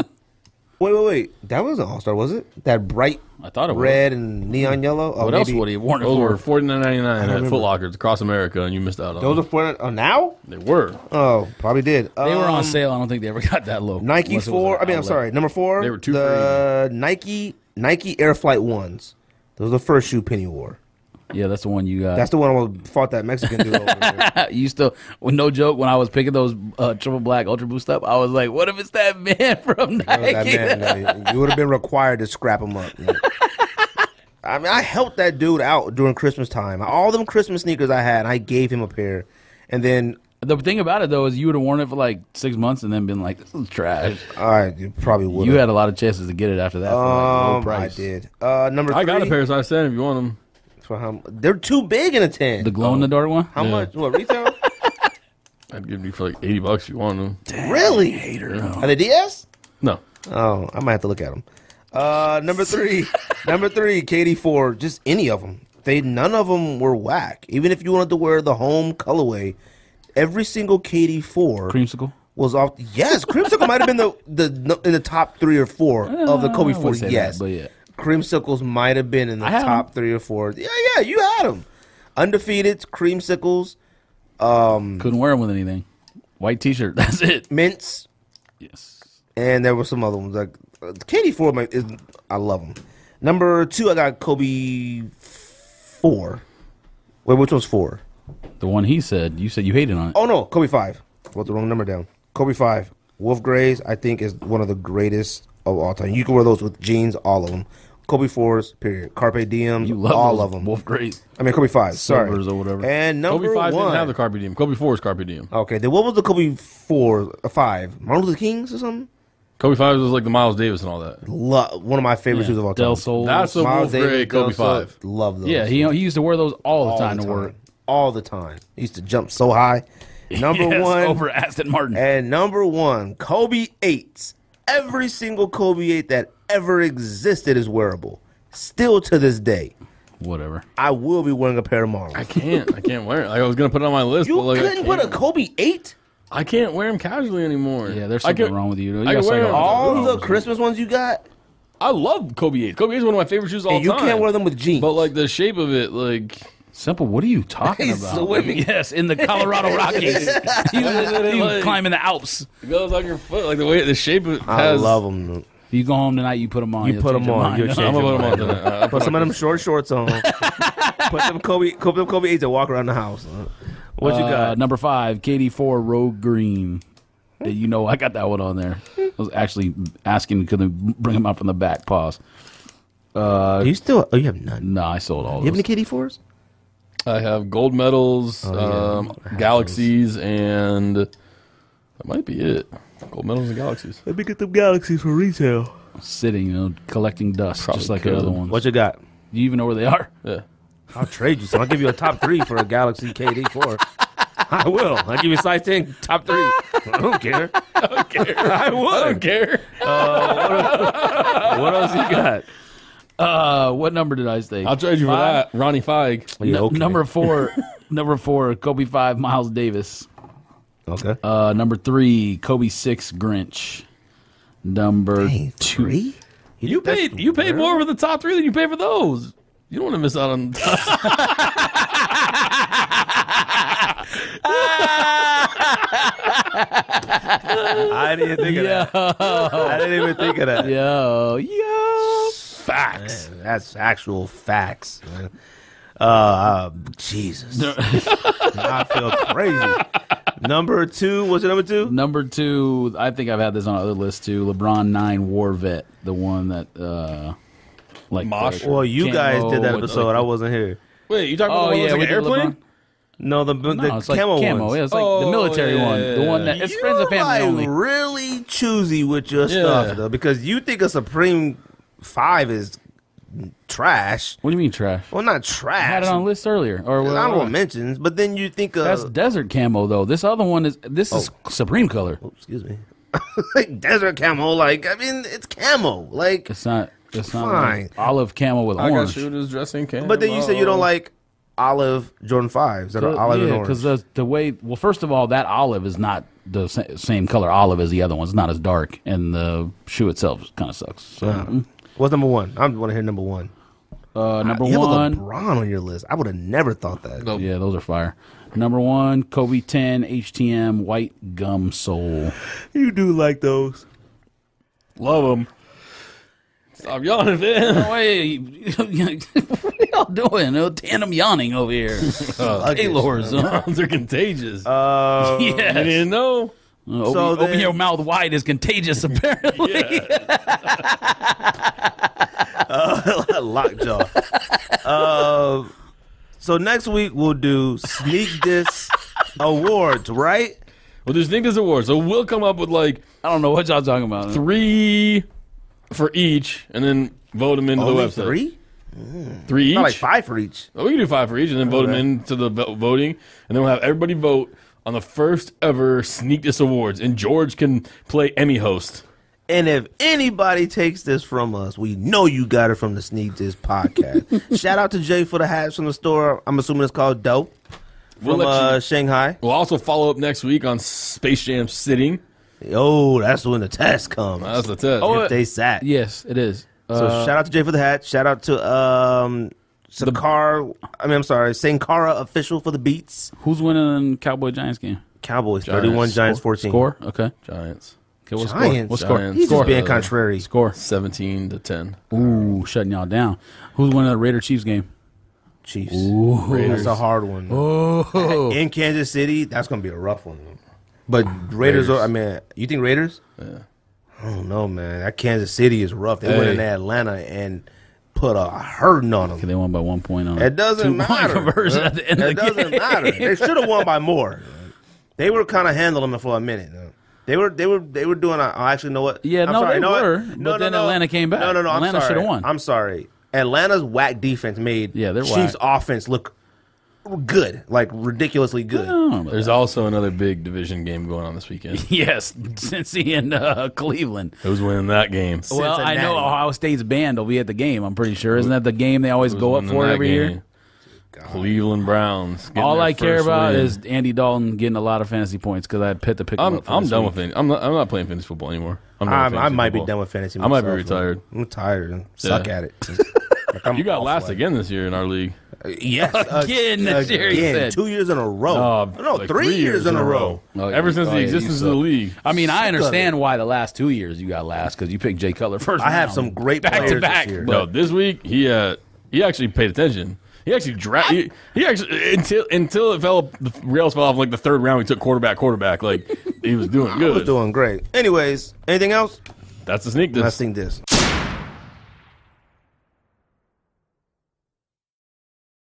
C: Wait. That wasn't All Star, was it? That bright
D: I thought it was.
C: red and neon yellow. Oh,
D: What else
C: maybe-
D: would he have worn it
A: Those were
D: for?
A: $49.99 at
C: remember.
A: Foot Lockers across America, and you missed out on
C: Those
A: them.
C: are for now.
A: They were.
C: Oh, probably did.
D: They were on sale. I don't think they ever got that low.
C: Nike
D: Unless it was
C: 4.
D: an
C: I mean, I'm
D: outlet.
C: sorry. Number 4.
A: They were two
C: the Nike Air Flight 1s. Those were the first shoe Penny wore.
D: Yeah, that's the one you got.
C: That's the one I fought that Mexican dude over there.
D: You used to, with no joke, when I was picking those triple black Ultra Boost up, I was like, what if it's that man from Nike?
C: That man, no, you would have been required to scrap him up. Yeah. I mean, I helped that dude out during Christmas time. All them Christmas sneakers I had, I gave him a pair. And then,
D: The thing about it, though, is you would have worn it for like 6 months and then been like, this is trash.
C: you probably would.
D: You had a lot of chances to get it after that for like low
C: I
D: price.
C: did. Number 3.
A: I got a pair of size 10 if you want them.
C: For how, they're too big in a 10.
D: The glow in the dark one?
C: How much? What, retail?
A: I'd give you for like $80 if you want them.
C: Really?
D: Hater.
C: Are they DS?
A: No.
C: Oh, I might have to look at them. Number 3, KD4, just any of them. None of them were whack. Even if you wanted to wear the home colorway, every single KD4
D: Creamsicle?
C: was off. Yes, Creamsicle might have been the in the top 3 or 4 of the Kobe
D: I
C: 4.
D: would say
C: Yes,
D: that, but yeah.
C: Creamsicles might have been in the
D: I had
C: top 3 or 4. Yeah, you had them. Undefeated Creamsicles.
D: Couldn't wear them with anything. White T-shirt. That's it.
C: Mints.
D: Yes.
C: And there were some other ones. Like KD4, I love them. Number 2, I got Kobe 4. Wait, which one's 4?
D: The one he said. You said you hated on it.
C: Oh, no. Kobe 5. Wrote the wrong number down. Kobe 5. Wolf Grays, I think, is one of the greatest of all time. You can wear those with jeans, all of them. Kobe 4s, period. Carpe Diem,
D: You love
C: all
D: those
C: of them.
D: Wolf Grays.
C: I mean, Kobe 5. Sorry.
D: Silvers or whatever.
C: And number
A: Kobe 5
C: 1.
A: didn't have the Carpe Diem. Kobe 4 is Carpe Diem.
C: Okay, then what was the Kobe 5? Martin Luther Kings or something?
A: Kobe 5 was like the Miles Davis and all that.
C: One of my favorite shoes of all time.
D: Del Sol.
A: That's the
C: Miles
A: Wolf Gray
C: Davis,
A: Kobe
C: Del Sol.
A: 5.
C: Love those.
D: Yeah, he used to wear those all the time to work.
C: All the time. He used to jump so high. Number
D: Yes,
C: 1.
D: over Aston Martin.
C: And number 1, Kobe 8s. Every single Kobe 8 that ever existed is wearable. Still to this day.
D: Whatever.
C: I will be wearing a pair tomorrow.
A: I can't wear it. Like, I was gonna put it on my list,
C: You
A: but like,
C: couldn't put a Kobe 8?
A: I can't wear them casually anymore.
D: Yeah, there's something wrong with you.
A: I can wear them.
C: All the Christmas ones you got?
A: I love Kobe 8. Kobe 8 is one of my favorite shoes of all
C: And you
A: time.
C: can't wear them with jeans.
A: But like the shape of it, like
D: Simple, what are you talking
C: He's
D: about?
C: swimming.
D: Yes, in the Colorado Rockies. he was climbing the Alps.
A: it goes on your foot, like the shape it has.
C: I love them.
D: You go home tonight, you put them on.
C: You
D: you'll
C: put
D: change
C: them
D: your
C: on.
D: mind.
C: You'll
A: I'm
C: change
A: gonna
C: your
A: put them on
C: mind.
A: tonight.
C: Put some of them short shorts on. Put them Kobe 8s and walk around the house. What you got?
D: Number 5, KD4 Road Green. You know, I got that one on there. I was actually asking, could they bring him out from the back? Pause.
C: You still? Oh, you have none.
D: No, I sold all
C: You have
D: those.
C: any KD4s?
A: I have gold medals, galaxies, and that might be it. Gold medals and galaxies.
C: Let me get them galaxies for retail.
D: Sitting, collecting dust,
A: Probably
D: just like
A: could.
D: the other ones.
C: What you got?
D: Do you even know where they are?
A: Yeah.
C: I'll trade you some. I'll give you a top 3 for a Galaxy KD4. I will. I'll give you a size 10 top 3. I don't care.
A: I don't care.
C: I would.
A: I don't care.
C: What else you got?
D: What number did I say?
A: I'll trade you for
D: 5?
A: that. Ronnie Feig.
C: Yeah, okay.
D: Number 4, number 4, Kobe 5, Miles Davis.
C: Okay.
D: Number 3, Kobe 6, Grinch. Number 2.
C: 3?
A: You paid more for the top 3 than you paid for those. You don't want to miss out on.
C: I didn't think of that. I didn't even think of that.
D: Yo.
C: Facts. Man, that's actual facts. Man. Jesus. I feel crazy. Number 2. What's your number 2?
D: Number 2, I think I've had this on other lists too. LeBron 9 War Vet, the one that like
A: Mosh.
C: Well, you guys did that
D: with,
C: episode. I wasn't here.
A: Wait, you talking about the one that looks like an
D: with
A: airplane?
C: No, the
D: No, it's like
C: camo
D: camo.
C: ones.
D: Yeah, it's like the military one. The one that it's friends and family
C: like
D: only.
C: really choosy with your stuff, though, because you think a Supreme 5 is trash.
D: What do you mean trash?
C: Well, not
D: I
C: trash.
D: had it on the list earlier. Or
C: Honorable mentions, but then you think
D: that's desert camo though. This other one is is Supreme color.
C: Oh, excuse me. Like desert camo, like I mean, it's camo. Like
D: It's not
C: fine.
D: like olive camo with
A: I got
D: orange.
A: shooters dressing camo.
C: But then you say you don't like olive Jordan 5s that are olive and orange.
D: because the way first of all, that olive is not the same color olive as the other one. It's not as dark, and the shoe itself kind of sucks. So,
C: What's number 1? I want to hear number 1.
D: number
C: You have
D: one,
C: a LeBron on your list. I would have never thought that.
A: Nope.
D: yeah, those are fire. Number 1, Kobe 10 HTM white gum sole.
C: You do like those.
A: Love them. Stop yawning, man.
D: Oh, hey, what are y'all doing? Oh, tandem yawning over here. Taylor's, huh?
A: They're contagious.
D: Yes.
A: I didn't know.
D: Open your mouth wide is contagious, apparently.
C: Lockjaw. So next week we'll do Sneak Diss Awards, right?
A: Well, there's Think This Awards, so we'll come up with like
D: I don't know what y'all talking about.
A: 3 for each, and then vote them into
C: Only
A: the website.
C: 3?
A: 3 each.
C: Not like 5 for each.
A: Oh, we can do 5 for each, and then vote them into the voting, and then we'll have everybody vote on the first ever Sneak This Awards, and George can play Emmy host.
C: And if anybody takes this from us, we know you got it from the Sneak Diss podcast. Shout out to Jay for the hats from the store. I'm assuming it's called Dope
A: We'll
C: from
A: let you-
C: Shanghai.
A: We'll also follow up next week on Space Jam Sitting.
C: Oh, that's when the test comes.
A: That's the test.
D: Oh,
C: if they sat.
D: Yes, it is.
C: So shout out to Jay for the hat. Shout out to Sankara official for the Beats.
D: Who's winning Cowboy Giants game?
C: Cowboys 31, Giants 14.
D: Score? Okay.
A: Giants.
D: Okay, what
C: Giants.
D: score? What score?
A: Giants.
C: He's
D: Score.
C: just being contrary.
D: Score.
A: 17-10.
D: Ooh, shutting y'all down. Who's winning the Raider Chiefs game?
C: Chiefs.
D: Ooh.
C: That's a hard one.
D: Oh.
C: In Kansas City, that's going to be a rough one. But Raiders, you think Raiders?
A: Yeah.
C: I don't know, man. That Kansas City is rough. They went in Atlanta and put a hurting on them.
D: Okay, they won by 1 point on
C: It doesn't matter.
D: conversion at the end of the game.
C: It doesn't matter. They should have won by more. They were kind of handling them for a minute. They were doing. I actually know what.
D: Yeah,
C: I'm
D: no,
C: sorry,
D: they
C: you know
D: were.
C: what?
D: But then Atlanta came back.
C: No.
D: Atlanta should have won.
C: I'm sorry. Atlanta's whack defense made
D: they're
C: Chiefs'
D: whack.
C: offense look good, like ridiculously good.
A: There's also another big division game going on this weekend.
D: Yes, Cincy and Cleveland.
A: Who's winning that game?
D: Well, I
C: Cincinnati.
D: know Ohio State's band will be at the game. I'm pretty sure. Isn't that the game they always
A: Who's
D: go up
A: winning
D: for
A: that
D: every
A: game?
D: year?
A: Cleveland Browns. getting
D: All
A: their
D: I care
A: first
D: about
A: win.
D: is Andy Dalton getting a lot of fantasy points because I had Pitt to pick him up.
A: I'm
D: this
A: done
D: week.
A: with it. I'm not playing fantasy football anymore. I'm done with
C: I
A: fantasy
C: might be
A: football.
C: done with fantasy.
A: I might be
C: myself,
A: retired.
C: I'm tired and suck at it.
A: You got last again this year in our league.
C: Yes,
D: Again this year, he said.
C: 2 years in a row. No,
A: Like
C: 3 years in a row.
D: Oh,
A: Ever since the
D: you
A: existence of the
D: suck.
A: league.
D: I mean, I
C: Sick of
D: understand why the last 2 years you got last because you picked Jay Cutler first.
C: I have
D: round.
C: some great
D: Back to
C: players
D: back,
C: this year.
D: but-
A: No, this week he actually paid attention. He actually he actually until it fell, the rails fell off like the third round. He took quarterback. Like he was doing
C: I
A: good.
C: was doing great. Anyways, anything else?
A: That's the sneak.
C: Let's sing this.